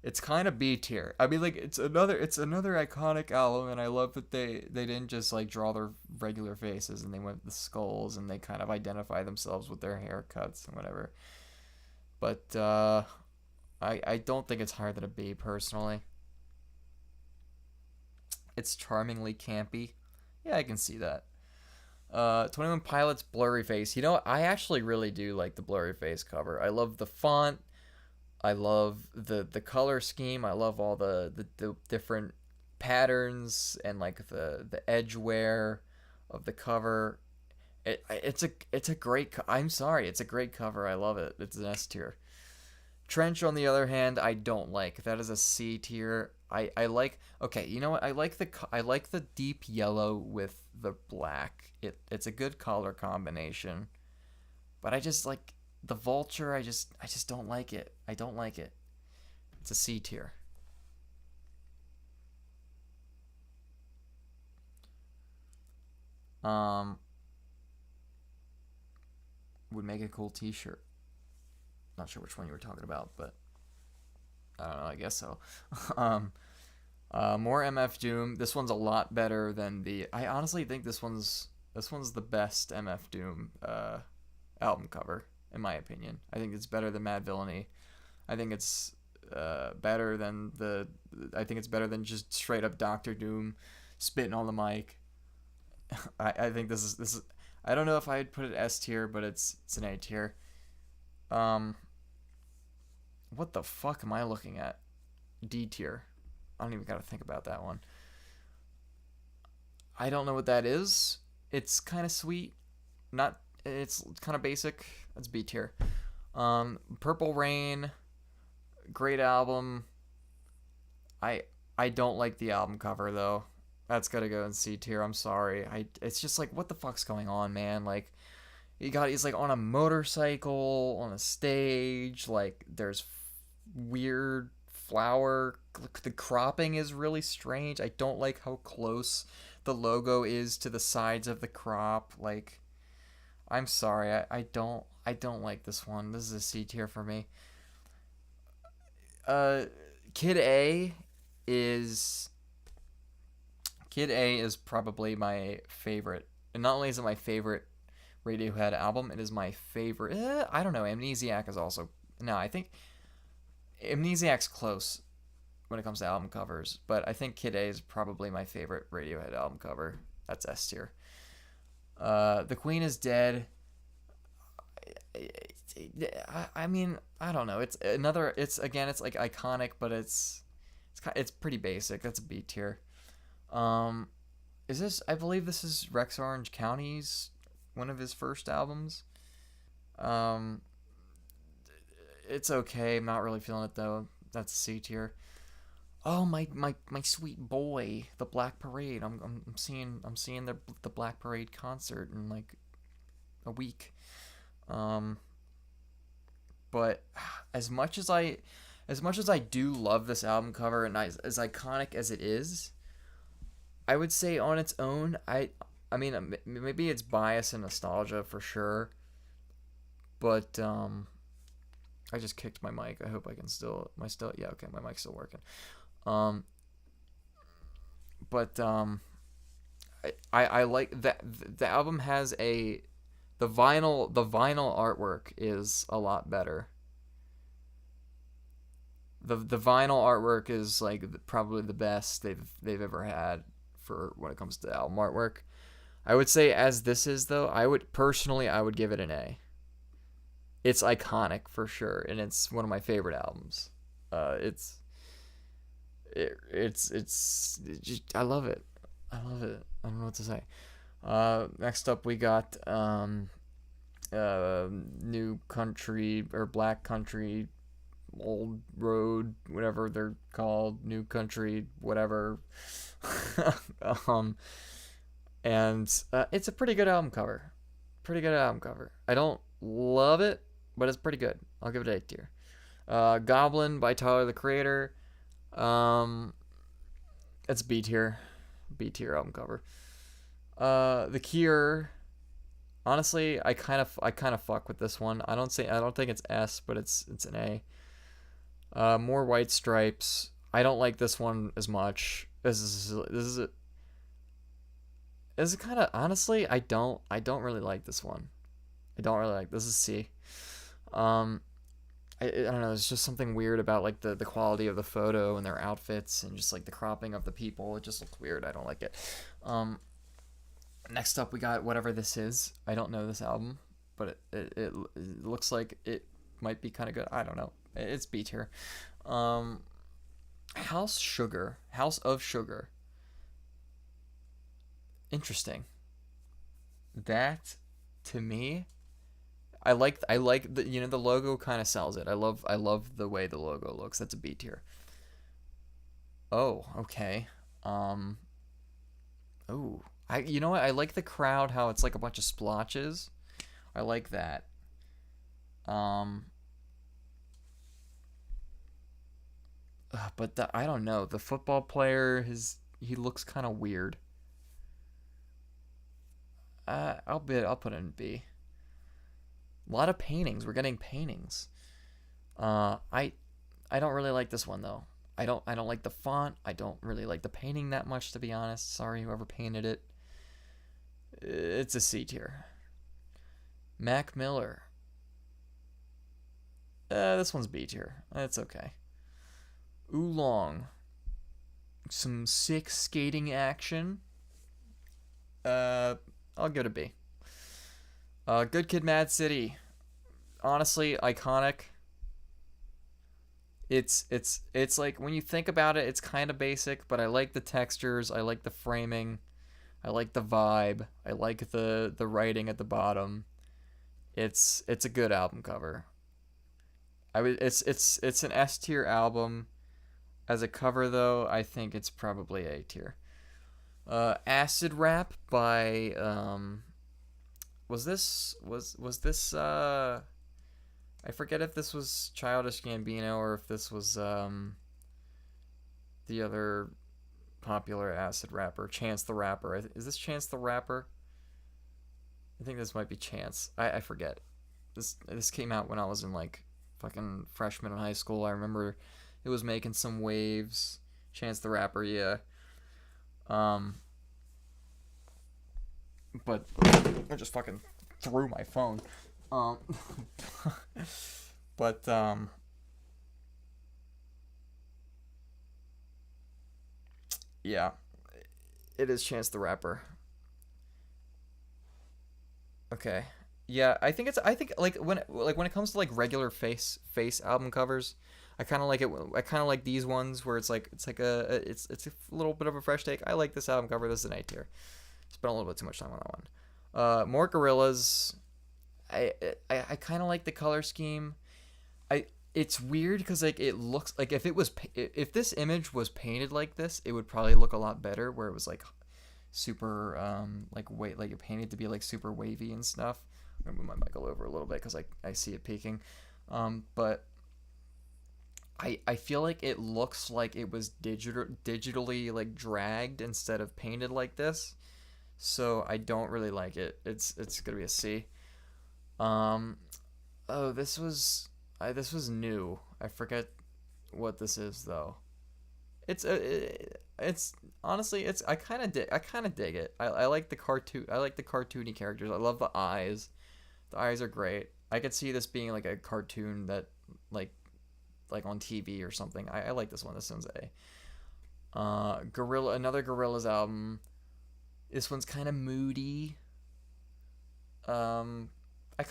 It's kind of B tier. I mean, like it's another iconic album, and I love that they didn't just like draw their regular faces and they went with the skulls and they kind of identify themselves with their haircuts and whatever. But I don't think it's higher than a B personally. It's charmingly campy. Yeah, I can see that. 21 Pilots blurry face. You know, I actually really do like the blurry face cover. I love the font. I love the color scheme. I love all the different patterns and like the edge wear of the cover. It's a great. I'm sorry, it's a great cover. I love it. It's an S tier. Trench, on the other hand, I don't like. That is a C tier. I like. Okay, you know what? I like the deep yellow with the black. It's a good color combination. But I just like the vulture. I just don't like it. I don't like it. It's a C tier. Um, would make a cool T-shirt. Not sure which one you were talking about, but I don't know. I guess so. um, more MF Doom. This one's a lot better than the. I honestly think this one's the best MF Doom album cover in my opinion. I think it's better than Mad Villainy. I think it's better than the. I think it's better than just straight up Doctor Doom spitting on the mic. I think this is. I don't know if I'd put it S tier, but it's an A tier. Um, what the fuck am I looking at? D tier. I don't even gotta think about that one. I don't know what that is. It's kind of sweet. Not. It's kind of basic. That's B tier. Purple Rain. Great album. I I don't like the album cover though. That's gotta go in C tier. I'm sorry. It's just like what the fuck's going on, man? Like he's like on a motorcycle on a stage. Like there's weird flower. The cropping is really strange. I don't like how close the logo is to the sides of the crop. Like I'm sorry. I don't like this one. This is a C tier for me. Uh, Kid A is Kid A is probably my favorite. And not only is it my favorite Radiohead album, it is my favorite. I don't know. Amnesiac is also. No, I think Amnesiac's close when it comes to album covers, but I think Kid A is probably my favorite Radiohead album cover. That's S tier. The Queen is Dead. I mean, I don't know. It's another. It's again. It's like iconic, but it's pretty basic. That's a B tier. Um, is this? I believe this is Rex Orange County's one of his first albums. Um, it's okay. I'm not really feeling it though. That's a C tier. Oh my sweet boy, the Black Parade. I'm seeing the Black Parade concert in like a week. Um, but as much as I do love this album cover and as iconic as it is, I would say on its own, I mean maybe it's bias and nostalgia for sure, but I just kicked my mic. I hope I can still yeah, okay, my mic's still working. Um, but I like that the album has a the vinyl artwork is a lot better. The vinyl artwork is like probably the best they've ever had for when it comes to album artwork. I would say as this is though, I would give it an A. It's iconic for sure, and it's one of my favorite albums. It's just, I love it. I love it. I don't know what to say. Next up we got New Country or Black Country, Old Road, whatever they're called, New Country, whatever. um, and it's a pretty good album cover. Pretty good album cover. I don't love it, but it's pretty good. I'll give it an A tier. Goblin by Tyler the Creator. Um, it's B tier. B tier album cover. The Cure. Honestly, I kind of fuck with this one. I don't think it's S, but it's an A. More white stripes. I don't like this one as much. This is kind of honestly. I don't really like this one. I don't really like this is C. Um, I don't know. There's just something weird about like the quality of the photo and their outfits and just like the cropping of the people. It just looks weird. I don't like it. Um, Next up we got whatever this is. I don't know this album, but it looks like it might be kind of good. I don't know. It's B tier. Um, House of Sugar. Interesting. That to me, I like the the logo kind of sells it. I love the way the logo looks. That's a B tier. Oh, okay. Um, oh, you know what? I like the crowd how it's like a bunch of splotches. I like that. Um, but I don't know. The football player he looks kind of weird. I'll put it in B. A lot of paintings. We're getting paintings. Uh, I I don't really like this one though. I don't like the font. I don't really like the painting that much to be honest. Sorry whoever painted it. It's a C tier. Mac Miller. This one's B tier. It's okay. Oolong. Some sick skating action. Uh, I'll give it a B. Good Kid, Mad City. Honestly, iconic. It's like when you think about it, it's kind of basic, but I like the textures. I like the framing. I like the vibe. I like the writing at the bottom. It's a good album cover. It's an S tier album. As a cover though, I think it's probably A tier. Acid Rap by was this I forget if this was Childish Gambino or if this was the other popular acid rapper, Chance the Rapper. Is this Chance the Rapper? I think this might be Chance. I forget. This came out when I was in like fucking freshman in high school. I remember it was making some waves. Chance the Rapper, yeah. Um, but I just fucking threw my phone. Um, but yeah, it is Chance the Rapper. Okay. Yeah, I think like when it comes to like regular face album covers, I kind of like it. I kind of like these ones where it's like it's a little bit of a fresh take. I like this album cover. This is an A tier. Spent a little bit too much time on that one. More Gorillas. I kind of like the color scheme. I It's weird because like it looks like if this image was painted like this, it would probably look a lot better. Where it was like super like wait like it painted to be like super wavy and stuff. I'm gonna move my mic over a little bit because I see it peaking. But I feel like it looks like it was digitally like dragged instead of painted like this. So I don't really like it. It's gonna be a C. Um, oh, this was new. I forget what this is though. It's honestly I kind of dig it. I like the cartoon. I like the cartoony characters. I love the eyes. The eyes are great. I could see this being like a cartoon that like like on TV or something. I like this one. This one's A. Another Gorillaz album. This one's kind of moody. Um, I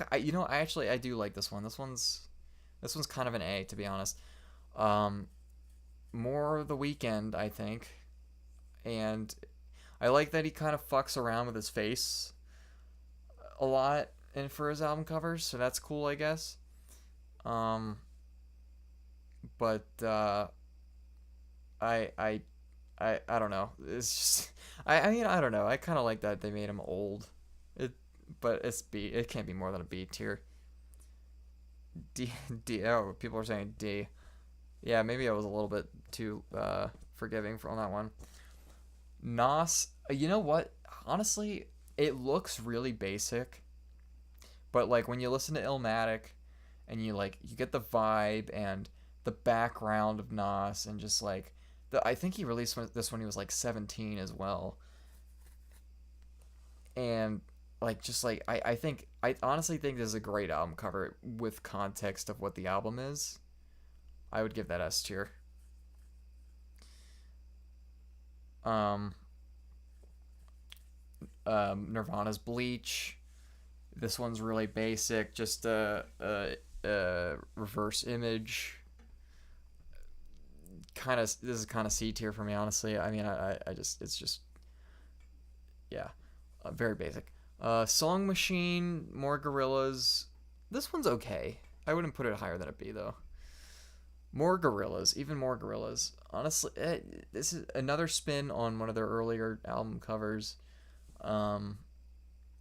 actually I do like this one. This one's kind of an A to be honest. Um, More The Weekend, I think, and I like that he kind of fucks around with his face a lot and for his album covers, so that's cool, I guess. Um, but I I I don't know. It's just I mean I don't know. I kind of like that they made him old. It but it's B. It can't be more than a B tier. D D. Oh, people are saying D. Yeah, maybe I was a little bit too forgiving for on that one. Nos. You know what? Honestly, it looks really basic, but like when you listen to Illmatic and you get the vibe and the background of Nas and just like I think he released this when he was like 17 as well, and like just like I think I honestly think this is a great album cover with context of what the album is. I would give that S tier. Um, Nirvana's Bleach. This one's really basic, just a reverse image. Kind of, this is kind of C tier for me, honestly. I mean, I just, it's just, yeah, very basic. Song Machine, more Gorillas. This one's okay. I wouldn't put it higher than a B though. More Gorillas, even more Gorillas. Honestly, this is another spin on one of their earlier album covers. Um,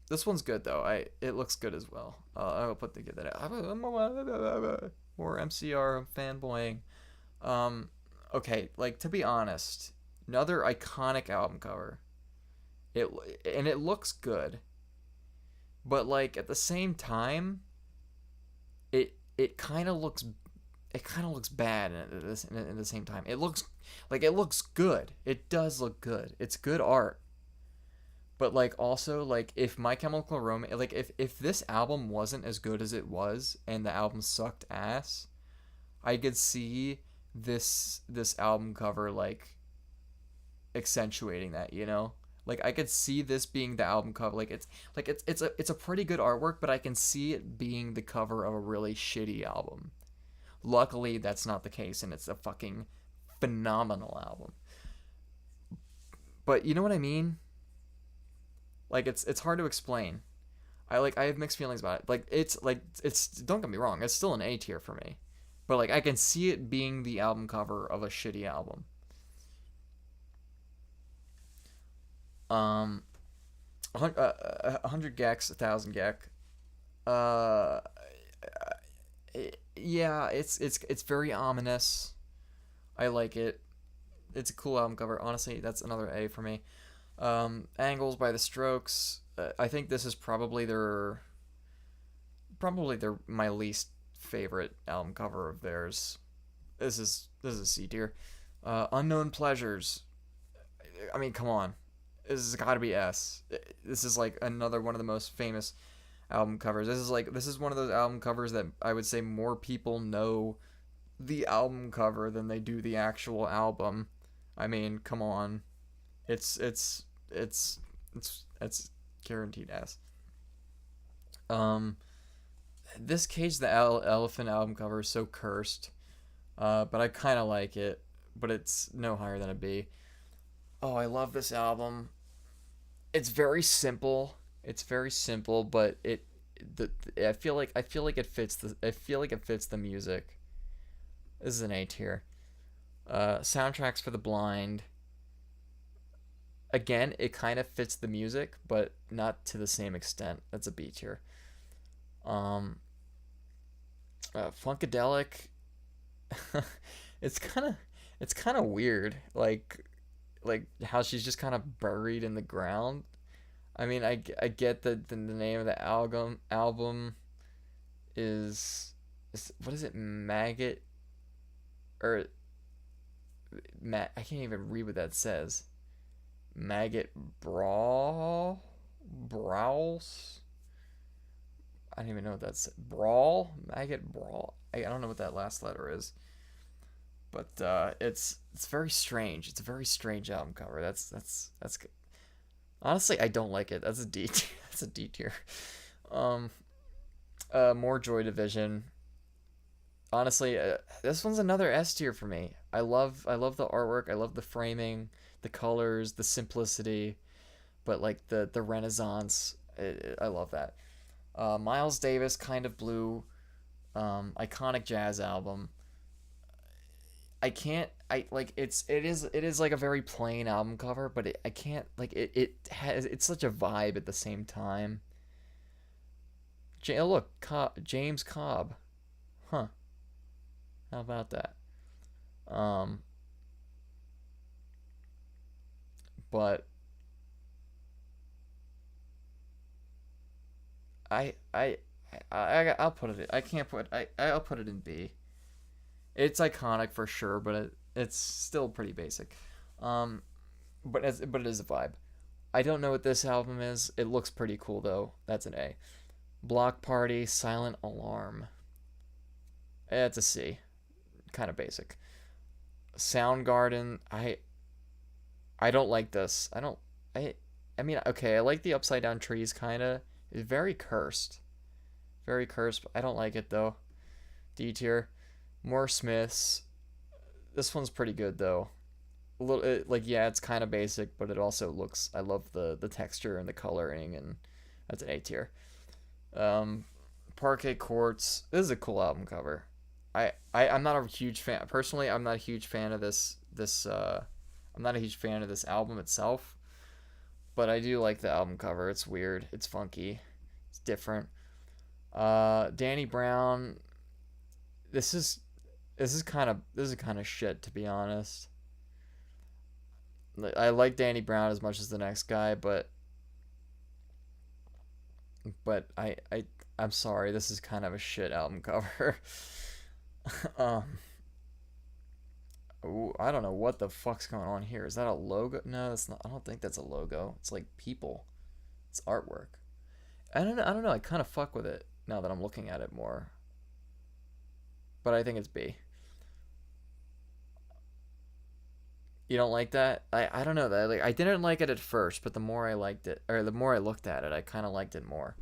this one's good though. It looks good as well. I'll put the give that out. More MCR fanboying. Um, okay, like to be honest, another iconic album cover. It and it looks good, but like at the same time, it kind of looks bad in the same time. It looks like it looks good. It does look good. It's good art. But like also like if My Chemical Romance, like if this album wasn't as good as it was and the album sucked ass, I could see this album cover like accentuating that, you know? Like I could see this being the album cover. It's a pretty good artwork, but I can see it being the cover of a really shitty album. Luckily, that's not the case, and it's a fucking phenomenal album. But you know what I mean? Like it's hard to explain. I have mixed feelings about it. It's don't get me wrong, it's still an A tier for me. But like I can see it being the album cover of a shitty album. Um, 100 gex, 1,000 gek. Uh, yeah, it's very ominous. I like it. It's a cool album cover. Honestly, that's another A for me. Angles by the Strokes. I think this is probably their my least favorite album cover of theirs. This is C tier. Unknown Pleasures. I mean, come on. This has got to be S. This is like another one of the most famous album covers. This is one of those album covers that I would say more people know the album cover than they do the actual album. I mean, come on. It's guaranteed S. Um, this Cage the Elephant album cover is so cursed, but I kind of like it, but it's no higher than a B. Oh, I love this album. It's very simple. It's very simple, but the I feel like it fits the music. This is an A tier. Soundtracks for the Blind. Again, it kind of fits the music, but not to the same extent. That's a B tier. Um, Funkadelic. it's kind of it's kind of weird. Like how she's just kind of buried in the ground. I mean, I get that the name of the album is what is it, maggot or I can't even read what that says. Maggot Brawls. I don't even know what that's Brawl Maggot Brawl. I don't know what that last letter is, but it's very strange. It's a very strange album cover. That's good. Honestly, I don't like it. That's a D. That's a D tier. Um, more Joy Division. Honestly, this one's another S tier for me. I love the artwork. I love the framing, the colors, the simplicity, but like the Renaissance. I love that. Miles Davis, Kind of Blue, iconic jazz album. I can't. I like it is like a very plain album cover, but I can't like it's such a vibe at the same time. Look, James Cobb, huh? How about that? Um, but I I'll put it. I can't put. I'll put it in B. It's iconic for sure, but it's still pretty basic. Um, but it is a vibe. I don't know what this album is. It looks pretty cool though. That's an A. Block Party, Silent Alarm. It's a C. Kind of basic. Soundgarden. I don't like this. I don't. I. I mean, okay. I like the upside down trees. Kinda. It's very cursed. Very cursed. I don't like it though. D tier. More Smiths. This one's pretty good though. A little like yeah, it's kind of basic, but it also looks. I love the texture and the coloring, and that's an A tier. Um, Parquet Courts. This is a cool album cover. I'm not a huge fan personally. I'm not a huge fan of this. I'm not a huge fan of this album itself, but I do like the album cover. It's weird. It's funky. It's different. Danny Brown. This is this is kind of shit, to be honest. I like Danny Brown as much as the next guy, but I'm sorry. This is kind of a shit album cover. um. Ooh, I don't know what the fuck's going on here. Is that a logo? No, that's not. I don't think that's a logo. It's like people. It's artwork. I don't know. I don't know. I kind of fuck with it now that I'm looking at it more. But I think it's B. You don't like that? I don't know that. Like I didn't like it at first, but the more I liked it, or the more I looked at it, I kind of liked it more.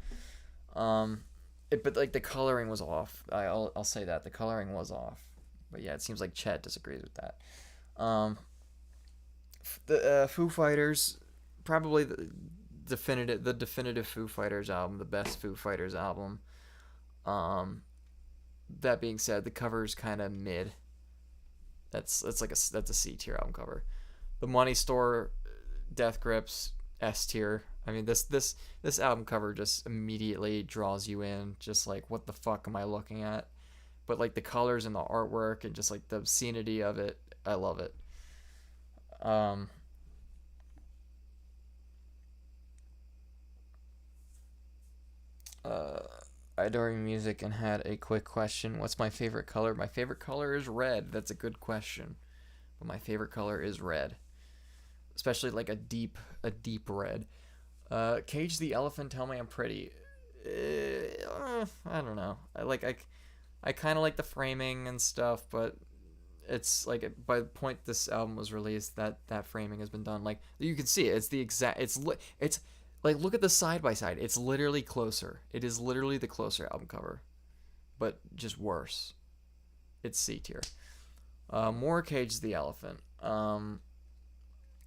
Um, but like the coloring was off. I'll say that the coloring was off. But yeah, it seems like Chet disagrees with that. Um, the Foo Fighters, probably the definitive Foo Fighters album, the best Foo Fighters album. Um, that being said, the cover's kind of mid. That's a C tier album cover. The Money Store, Death Grips, S tier. I mean, this album cover just immediately draws you in. Just like, what the fuck am I looking at? But like the colors and the artwork and just like the obscenity of it, I love it. Um, uh, I adore music and had a quick question. What's my favorite color? My favorite color is red. That's a good question. But my favorite color is red, especially like a deep red. Cage the elephant. Tell me I'm pretty. I don't know. I kind of like the framing and stuff, but it's like by the point this album was released, that framing has been done. Like you can see it. It's the exact. It's like look at the side by side. It's literally closer. It is literally the closer album cover, but just worse. It's C tier. More Cage the elephant.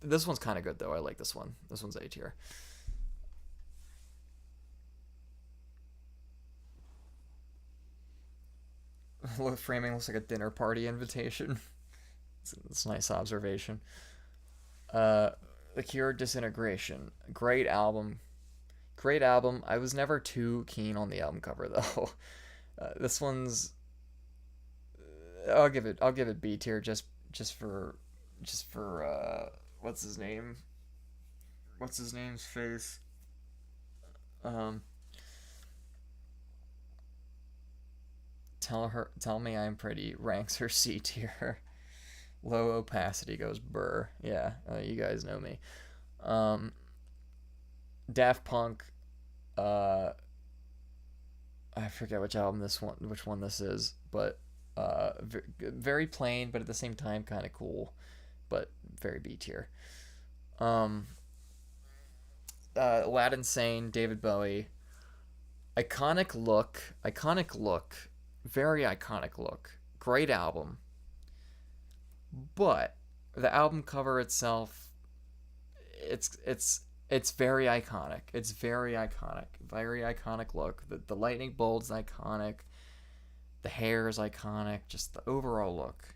This one's kind of good though. I like this one. This one's A tier. Framing looks like a dinner party invitation. It's a nice observation. Uh, The Cure Disintegration. Great album. Great album. I was never too keen on the album cover though. This one's. I'll give it B tier just for what's his name? What's his name's face? Um, tell me I'm pretty ranks her C tier. Low opacity goes burr. Yeah, you guys know me. Um, Daft Punk. Uh, I forget which one this is, but very plain, but at the same time kind of cool, but very B tier. Um, Aladdin Sane, David Bowie, iconic look, very iconic look. Great album, but the album cover itself, it's very iconic. It's very iconic look. The lightning bolt's iconic. The hair is iconic. Just the overall look.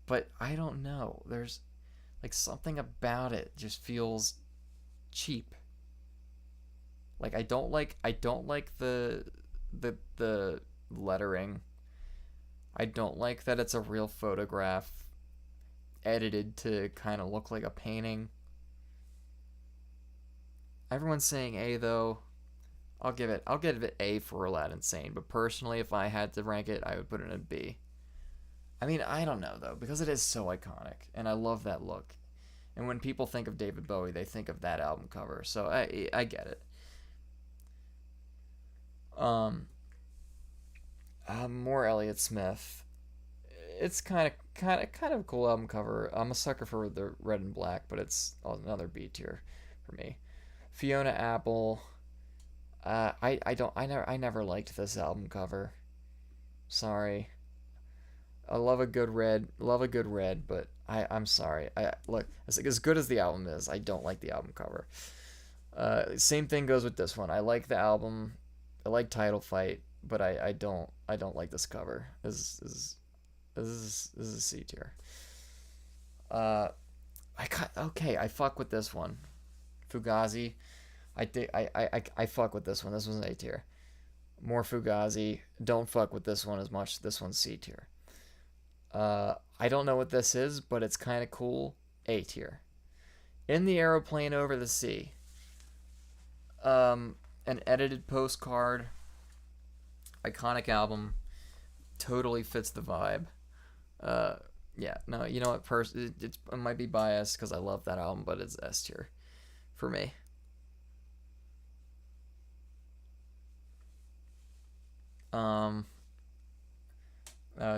But I don't know. There's like something about it just feels cheap. Like I don't like the lettering. I don't like that it's a real photograph edited to kind of look like a painting. Everyone's saying A though. I'll give it A for Aladdin Sane. But personally, if I had to rank it, I would put it in B. I mean, I don't know though, because it is so iconic, and I love that look. And when people think of David Bowie, they think of that album cover. So I get it. Um, More Elliott Smith. It's kind of a cool album cover. I'm a sucker for the red and black, but it's another B tier for me. Fiona Apple. I don't I never liked this album cover. Sorry. I love a good red, but I'm sorry. I look as good as the album is, I don't like the album cover. Same thing goes with this one. I like the album. I like Title Fight, but I don't like this cover. This is a C tier. Uh, okay. I fuck with this one. Fugazi. I fuck with this one. This one's an A tier. More Fugazi. Don't fuck with this one as much. This one's C tier. I don't know what this is, but it's kind of cool. A tier. In the Aeroplane Over the Sea. An edited postcard. Iconic album. Totally fits the vibe. Uh, yeah, no, you know what? It might be biased because I love that album, but it's S tier for me. Um,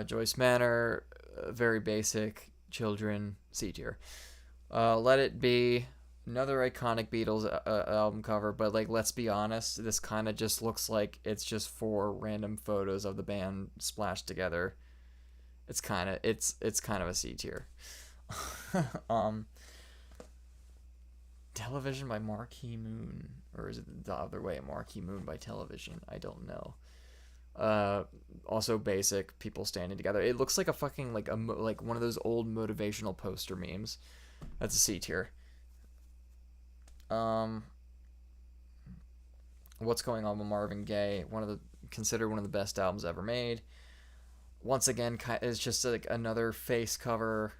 Joyce Manor, very basic. Children, C tier. Let It Be, another iconic Beatles album cover, but like, let's be honest, this kind of just looks like it's just four random photos of the band splashed together. It's kind of a C tier. um, Television by Marquee Moon, or is it the other way? Marquee Moon by Television. I don't know. Also basic. People standing together. It looks like a fucking like one of those old motivational poster memes. That's a C tier. Um, What's Going On with Marvin Gaye? Considered one of the best albums ever made. Once again, it's just like another face cover,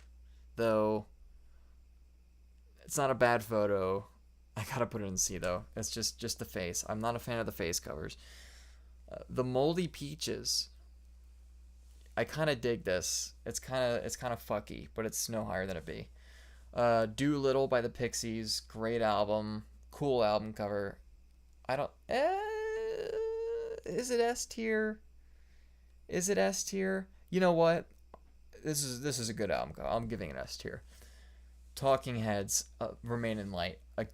though. It's not a bad photo. I gotta put it in C though. It's just the face. I'm not a fan of the face covers. The Moldy Peaches. I kind of dig this. It's kind of fucky, but it's no higher than a B. Do Little by the Pixies. Great album. Cool album cover. I don't. Is it S tier? Is it S tier? You know what? This is a good album cover. I'm giving it S tier. Talking Heads, Remain in Light, a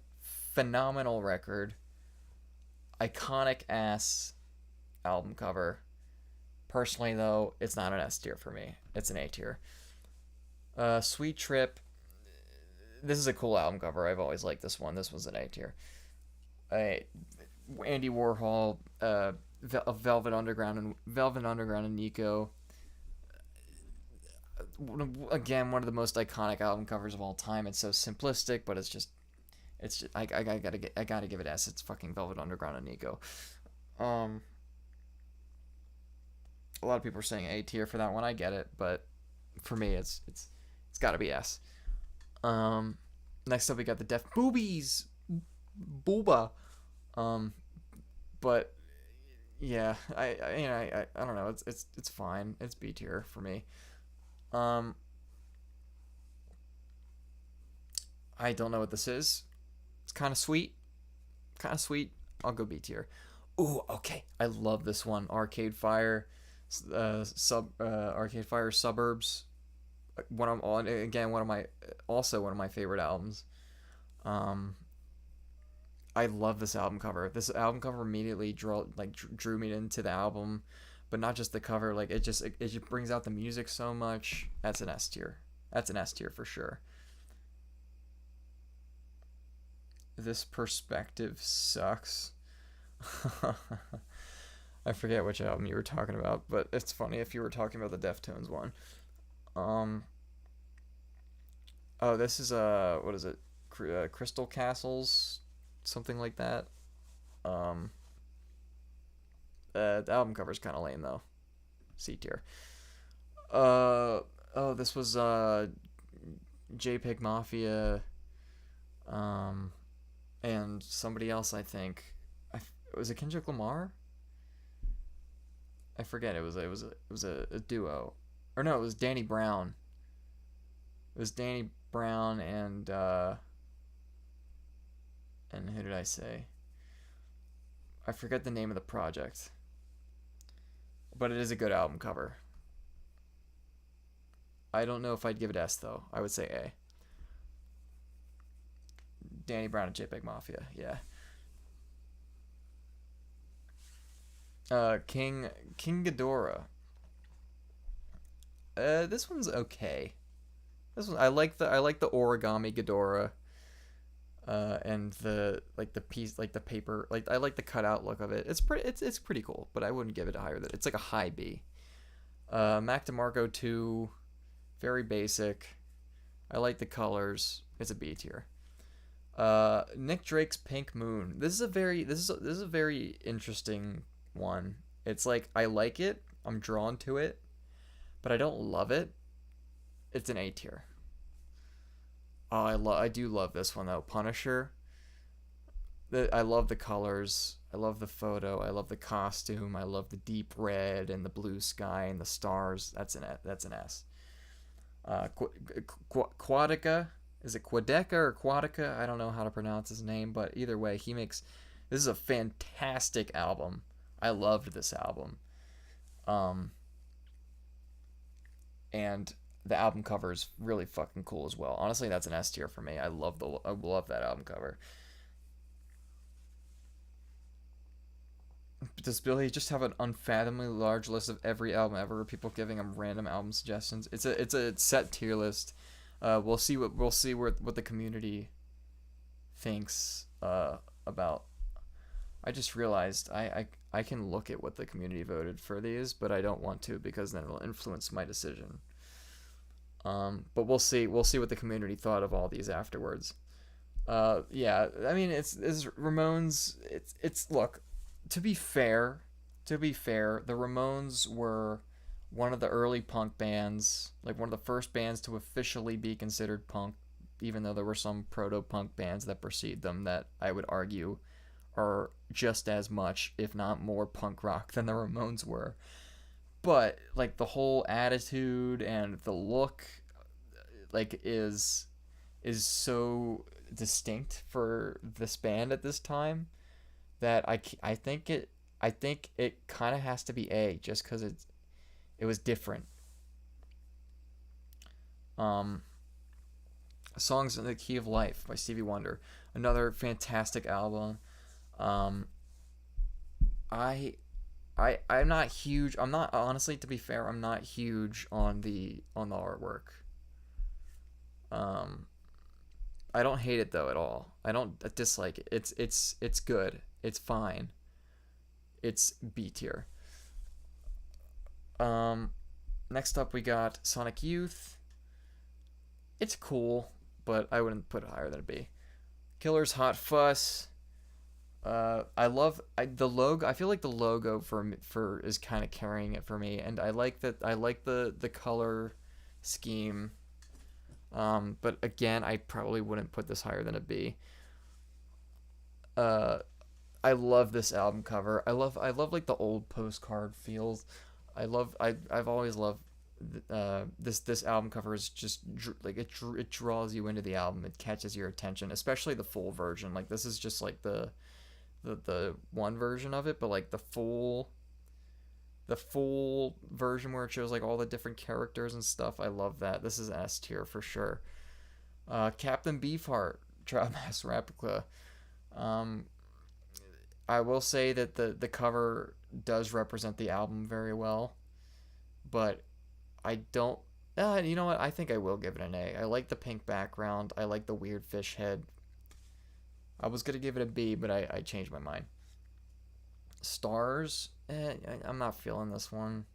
phenomenal record, iconic ass album cover. Personally, though, it's not an S tier for me. It's an A tier. Sweet Trip. This is a cool album cover. I've always liked this one. This was an A tier. Andy Warhol, Velvet Underground and Nico. Again, one of the most iconic album covers of all time. It's so simplistic, but it's just I gotta give it S. It's fucking Velvet Underground and Nico. A lot of people are saying A tier for that one. I get it, but for me, it's got to be S. Next up we got the Deaf Boobies, Booba. But yeah, I don't know. It's fine. It's B tier for me. I don't know what this is. It's kind of sweet. Kind of sweet. I'll go B tier. Ooh, okay. I love this one. Arcade Fire Suburbs. One of my favorite albums. I love this album cover. This album cover immediately drew me into the album, but not just the cover. Like it just brings out the music so much. That's an S tier. That's an S tier for sure. This Perspective sucks. I forget which album you were talking about, but it's funny if you were talking about the Deftones one. Um. Oh, this is what is it? Crystal Castles, something like that. Um. The album cover's kind of lame though. C tier. Oh, this was JPEG Mafia. And somebody else I think. Was it Kendrick Lamar? I forget. It was a duo, or no, it was Danny Brown. It was Danny Brown and who did I say? I forget the name of the project, but it is a good album cover. I don't know if I'd give it S though. I would say A. Danny Brown and JPEG Mafia. Yeah. King Ghidorah. This one's okay. This one I like the origami Ghidorah. And the piece, like the paper, like I like the cutout look of it. It's pretty cool, but I wouldn't give it a higher than it's like a high B. Mac DeMarco 2, very basic. I like the colors. It's a B tier. Nick Drake's Pink Moon. This is a very interesting one. It's like I like it. I'm drawn to it, but I don't love it. It's an A tier. Oh, I do love this one though. Punisher. I love the colors. I love the photo. I love the costume. I love the deep red and the blue sky and the stars. That's an S. Quadica. Is it Quadeca or Quadica? I don't know how to pronounce his name, but either way, he makes. This is a fantastic album. I loved this album. Um, and the album cover is really fucking cool as well. Honestly, that's an S tier for me. I love that album cover. Does Billy just have an unfathomably large list of every album ever? People giving him random album suggestions. It's a set tier list. We'll see what the community thinks about. I just realized I can look at what the community voted for these, but I don't want to because then it'll influence my decision. But we'll see what the community thought of all these afterwards. Yeah, I mean it's Ramones. It's look. To be fair, the Ramones were one of the early punk bands, like one of the first bands to officially be considered punk, even though there were some proto-punk bands that precede them that I would argue are just as much, if not more, punk rock than the Ramones were. But like the whole attitude and the look, like is so distinct for this band at this time that I think it kind of has to be A just because it was different. Um, Songs in the Key of Life by Stevie Wonder, another fantastic album. Um, I I'm not huge. I'm not honestly, to be fair, I'm not huge on the artwork. Um, I don't hate it though at all. I don't dislike it. It's good. It's fine. It's B tier. Um, Next up we got Sonic Youth. It's cool, but I wouldn't put it higher than a B. Killer's Hot Fuss. The logo. I feel like the logo for is kind of carrying it for me, and I like that. I like the color scheme. But again, I probably wouldn't put this higher than a B. Uh, I love this album cover. I love like the old postcard feels. I've always loved this album cover is just like it draws you into the album. It catches your attention, especially the full version. Like this is just like the one version of it, but like the full version where it shows like all the different characters and stuff. I love that. This is S tier for sure. Captain Beefheart, Trout Mask Replica. Um, I will say that the cover does represent the album very well, but I don't. You know what? I think I will give it an A. I like the pink background. I like the weird fish head. I was gonna give it a B, but I changed my mind. Stars. I'm not feeling this one.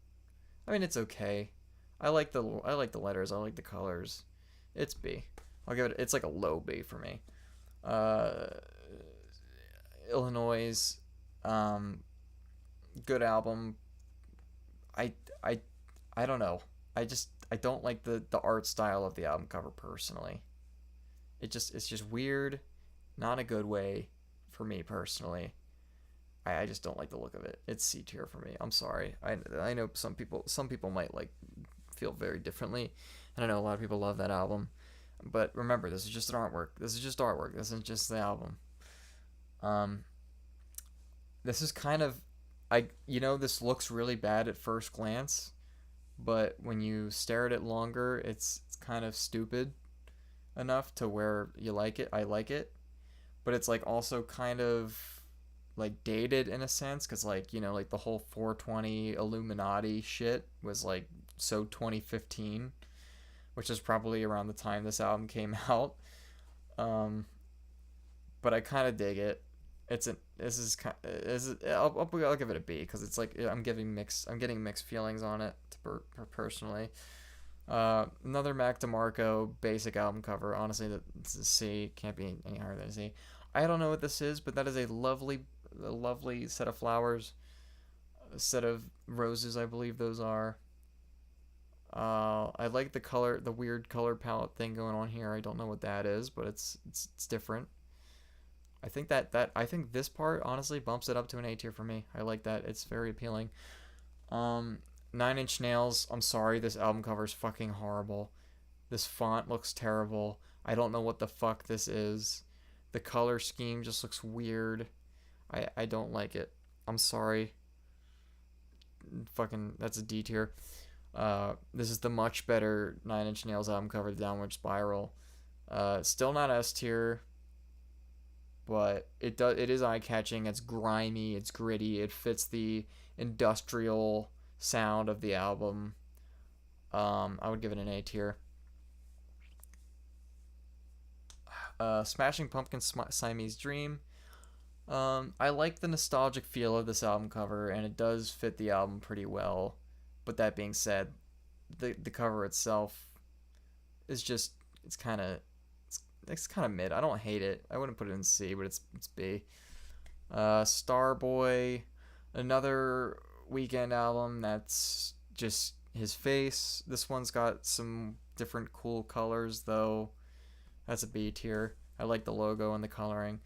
I mean, it's okay. I like the letters. I like the colors. It's B. I'll give it. It's like a low B for me. Uh, Illinois. Um, Good album. I I I don't know. I don't like the art style of the album cover personally. It's just weird, not a good way for me personally. I just don't like the look of it. It's C tier for me. I'm sorry. I know some people might like feel very differently, and I know a lot of people love that album. But remember, this is just an artwork. This is just artwork. This isn't just the album. Um, this is kind of, this looks really bad at first glance, but when you stare at it longer, it's kind of stupid enough to where you like it. I like it, but it's like also kind of like dated in a sense because like like the whole 420 Illuminati shit was like so 2015, which is probably around the time this album came out. Um, but I kind of dig it. It's a this is kind is I'll give it a B because it's like I'm getting mixed feelings on it personally. Another Mac DeMarco basic album cover. Honestly, that's a C. Can't be any higher than a C. I don't know what this is, but that is a lovely set of flowers, a set of roses. I believe those are. I like the color, the weird color palette thing going on here. I don't know what that is, but it's different. I think this part honestly bumps it up to an A tier for me. I like that. It's very appealing. Um, Nine Inch Nails. I'm sorry, this album cover is fucking horrible. This font looks terrible. I don't know what the fuck this is. The color scheme just looks weird. I don't like it. I'm sorry. Fucking, that's a D tier. This is the much better Nine Inch Nails album cover, The Downward Spiral. Still not S tier, but it is eye catching. It's grimy. It's gritty. It fits the industrial sound of the album. I would give it an A tier. Smashing Pumpkins Siamese Dream. I like the nostalgic feel of this album cover, and it does fit the album pretty well. But that being said, the cover itself is just it's kind of mid. I don't hate it. I wouldn't put it in C, but it's B. Starboy, another Weekend album that's just his face. This one's got some different cool colors though. That's a B tier. I like the logo and the coloring.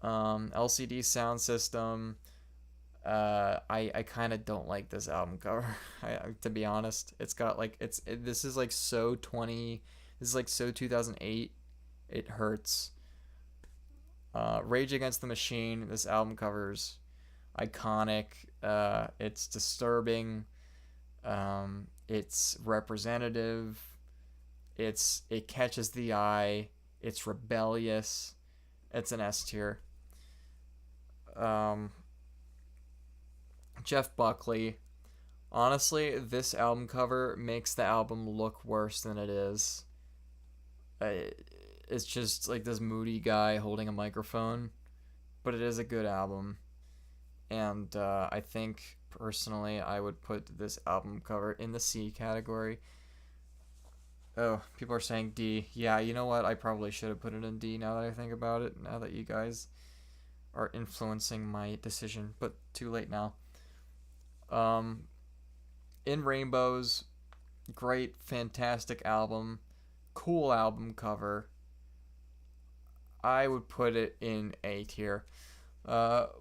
LCD sound system. I kind of don't like this album cover. To be honest, it's got like this is like so 20. This is like so 2008. It hurts. Rage Against the Machine. This album cover's iconic. It's disturbing. It's representative. It catches the eye. It's rebellious. It's an S tier. Jeff Buckley. Honestly, this album cover makes the album look worse than it is. It's just like this moody guy holding a microphone, but it is a good album. And I think personally I would put this album cover in the C category. Oh, people are saying D. Yeah, you know what? I probably should have put it in D now that I think about it, now that you guys are influencing my decision, but too late now. In Rainbows, great, fantastic album, cool album cover. I would put it in A tier.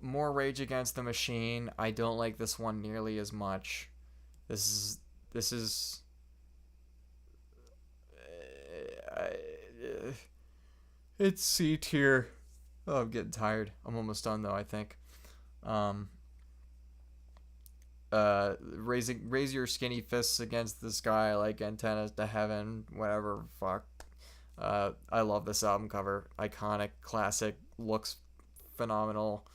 More Rage Against the Machine. I don't like this one nearly as much. This is it's C tier. Oh, I'm getting tired. I'm almost done though, I think. Raise your skinny fists against the sky like antennas to heaven, whatever, fuck. I love this album cover. Iconic, classic, looks phenomenal,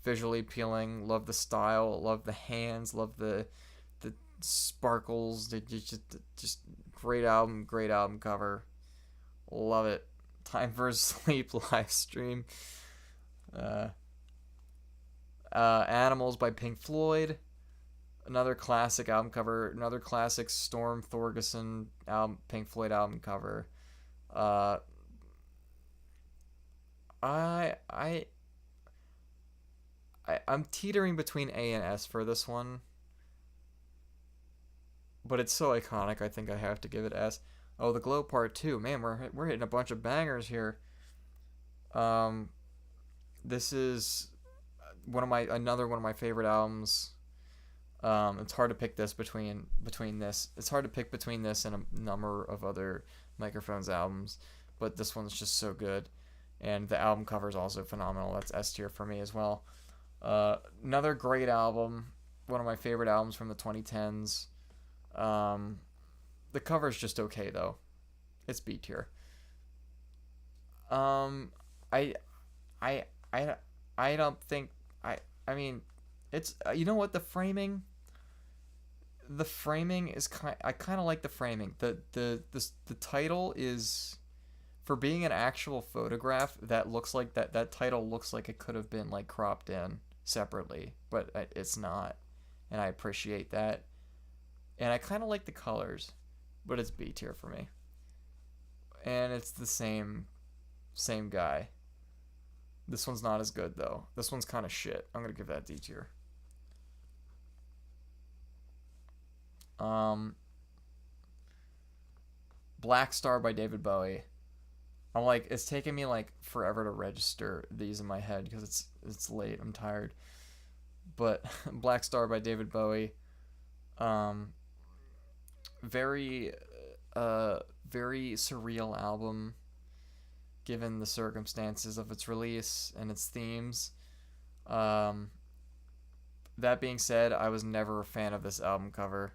visually appealing. Love the style, love the hands, love the sparkles. Just great album cover. Love it. Time for a Sleep live stream. Animals by Pink Floyd. Another classic album cover. Another classic Storm Thorgerson album, Pink Floyd album cover. I'm teetering between A and S for this one, but it's so iconic. I think I have to give it S. Oh, the Glow Part 2. Man, we're hitting a bunch of bangers here. This is Another one of my favorite albums. It's hard to pick this between this. It's hard to pick between this and a number of other Microphones albums, but this one's just so good, and the album cover is also phenomenal. That's S tier for me as well. Another great album, one of my favorite albums from the 2010s. The cover's just okay though. It's B tier. Um, I, I, I, I don't think I mean, it's you know what the framing is I kind of like the framing. The title is for being an actual photograph that looks like that title looks like it could have been like cropped in separately, but it's not, and I appreciate that. And I kind of like the colors, but it's B tier for me. And it's the same guy. This one's not as good though. This one's kind of shit. I'm gonna give that D tier. Um, Black Star by David Bowie. I'm like, it's taking me like forever to register these in my head because it's late. I'm tired. But Black Star by David Bowie. Um, very very surreal album given the circumstances of its release and its themes. Um, that being said, I was never a fan of this album cover.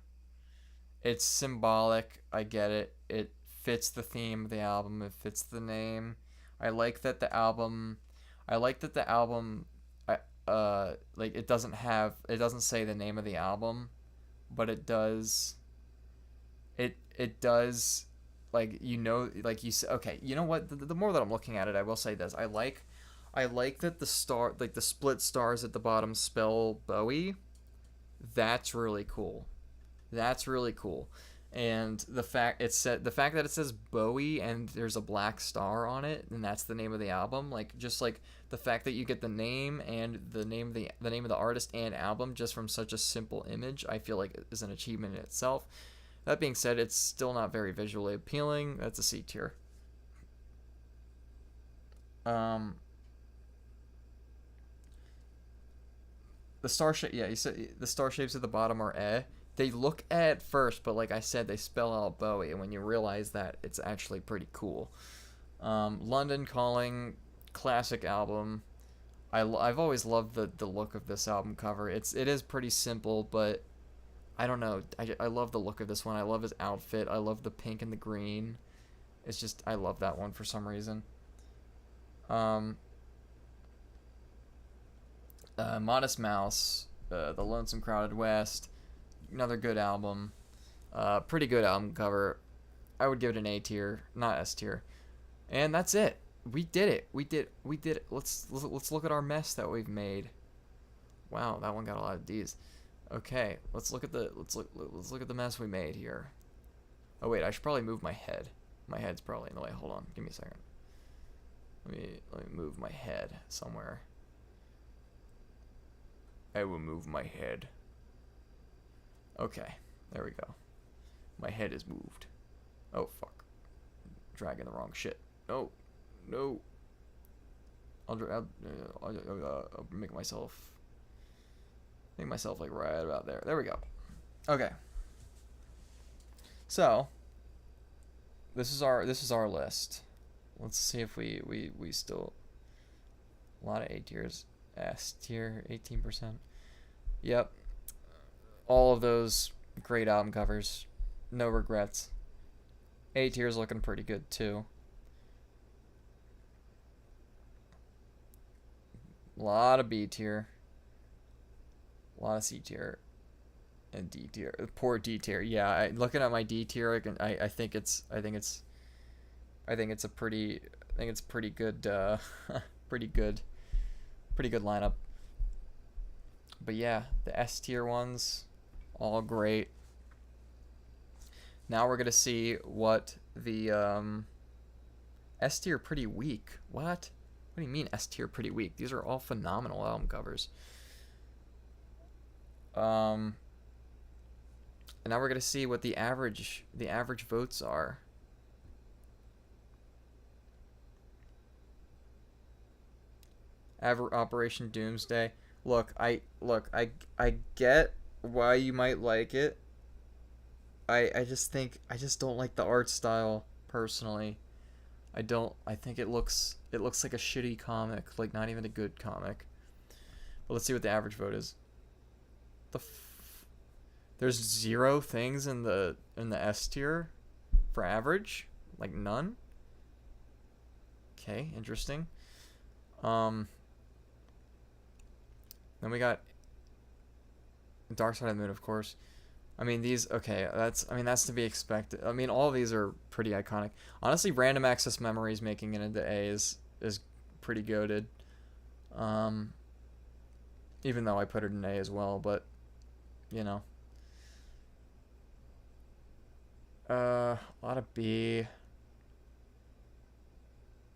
It's symbolic. I get it. It fits the theme of the album. It fits the name. I like that the album. I like that the album. Like it doesn't say the name of the album, but it does. It does. Like like you say. Okay, you know what? The more that I'm looking at it, I will say this. I like that the split stars at the bottom spell Bowie. That's really cool. That's really cool. And the fact that it says Bowie and there's a black star on it and that's the name of the album, like just like the fact that you get the name and the name of the artist and album just from such a simple image, I feel like is an achievement in itself. That being said, it's still not very visually appealing. That's a C tier. Um, the star shape, yeah, you said the star shapes at the bottom are eh. They look at first, but like I said, they spell out Bowie, and when you realize that, it's actually pretty cool. London Calling, classic album. I've always loved the look of this album cover. It is pretty simple, but I don't know. I love the look of this one. I love his outfit. I love the pink and the green. It's just I love that one for some reason. Um, Modest Mouse, The Lonesome Crowded West, another good album. Pretty good album cover. I would give it an A tier, not S tier. And that's it. We did it. We did it. Let's look at our mess that we've made. Wow, that one got a lot of D's. Okay, let's look at the mess we made here. Oh wait, I should probably move my head. My head's probably in the way. Hold on, give me a second. Let me move my head somewhere. I will move my head. Okay, there we go. My head is moved. Oh fuck, dragging the wrong shit. No, no. I'll make myself like right about there. There we go. Okay. So this is our list. Let's see if we still a lot of A tiers. S tier 18%. Yep. All of those great album covers. No regrets. A tier's looking pretty good too. A lot of B tier. A lot of C tier. And D tier. Poor D tier. Yeah, looking at my D tier, I think it's pretty good pretty good lineup. But yeah, the S tier ones all great. Now we're going to see what the S tier pretty weak. What do you mean S tier pretty weak? These are all phenomenal album covers. And now we're gonna see what the average votes are. Operation Doomsday. I get why you might like it. I just don't like the art style personally. I don't. I think it looks like a shitty comic, like not even a good comic. But let's see what the average vote is. There's 0 things in the S tier for average, like none. Okay, interesting. Um, then we got Dark Side of the Moon, of course. I mean these. Okay, that's to be expected. I mean all of these are pretty iconic. Honestly, Random Access Memories making it into A is pretty goated. Um, Even though I put it in A as well, but you know, a lot of B.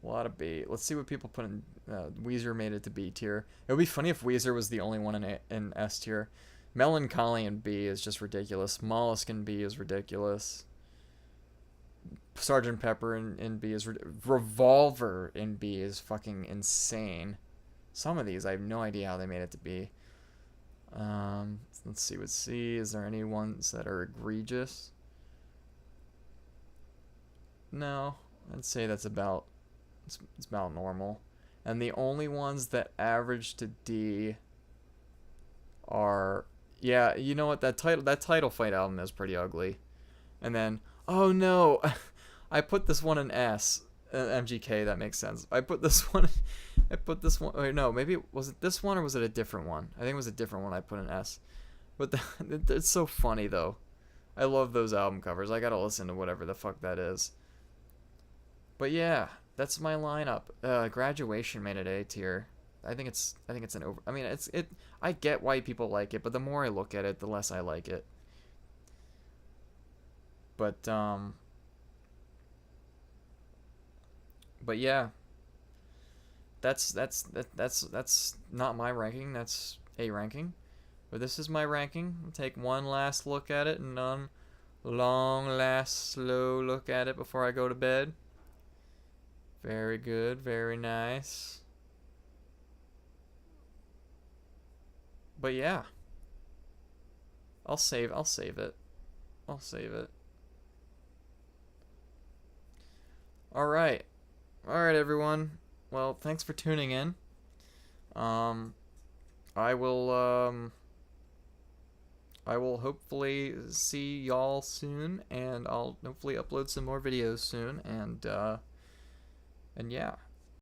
A lot of B. Let's see what people put in. Weezer made it to B tier. It would be funny if Weezer was the only one in S tier. Melancholy in B is just ridiculous. Mollusk in B is ridiculous. Sergeant Pepper in B is Revolver in B is fucking insane. Some of these I have no idea how they made it to B. Let's see what C. Is there any ones that are egregious? No, I'd say that's about it's about normal. And the only ones that average to D are, yeah, you know what, that title fight album is pretty ugly. And then, oh no, I put this one in S. MGK, that makes sense. I put this one. Wait, no, maybe was it this one or was it a different one? I think it was a different one I put in S. But it's so funny though. I love those album covers. I gotta listen to whatever the fuck that is. But yeah, that's my lineup. Graduation made it A tier. I think it's an over. I mean, it. I get why people like it, but the more I look at it, the less I like it. But But yeah, that's not my ranking. That's a ranking. But this is my ranking. I'll take one last look at it, and one long, last, slow look at it before I go to bed. Very good, very nice. But yeah, I'll save it. I'll save it. All right. All right, everyone. Well, thanks for tuning in. Um, I will hopefully see y'all soon, and I'll hopefully upload some more videos soon, and yeah.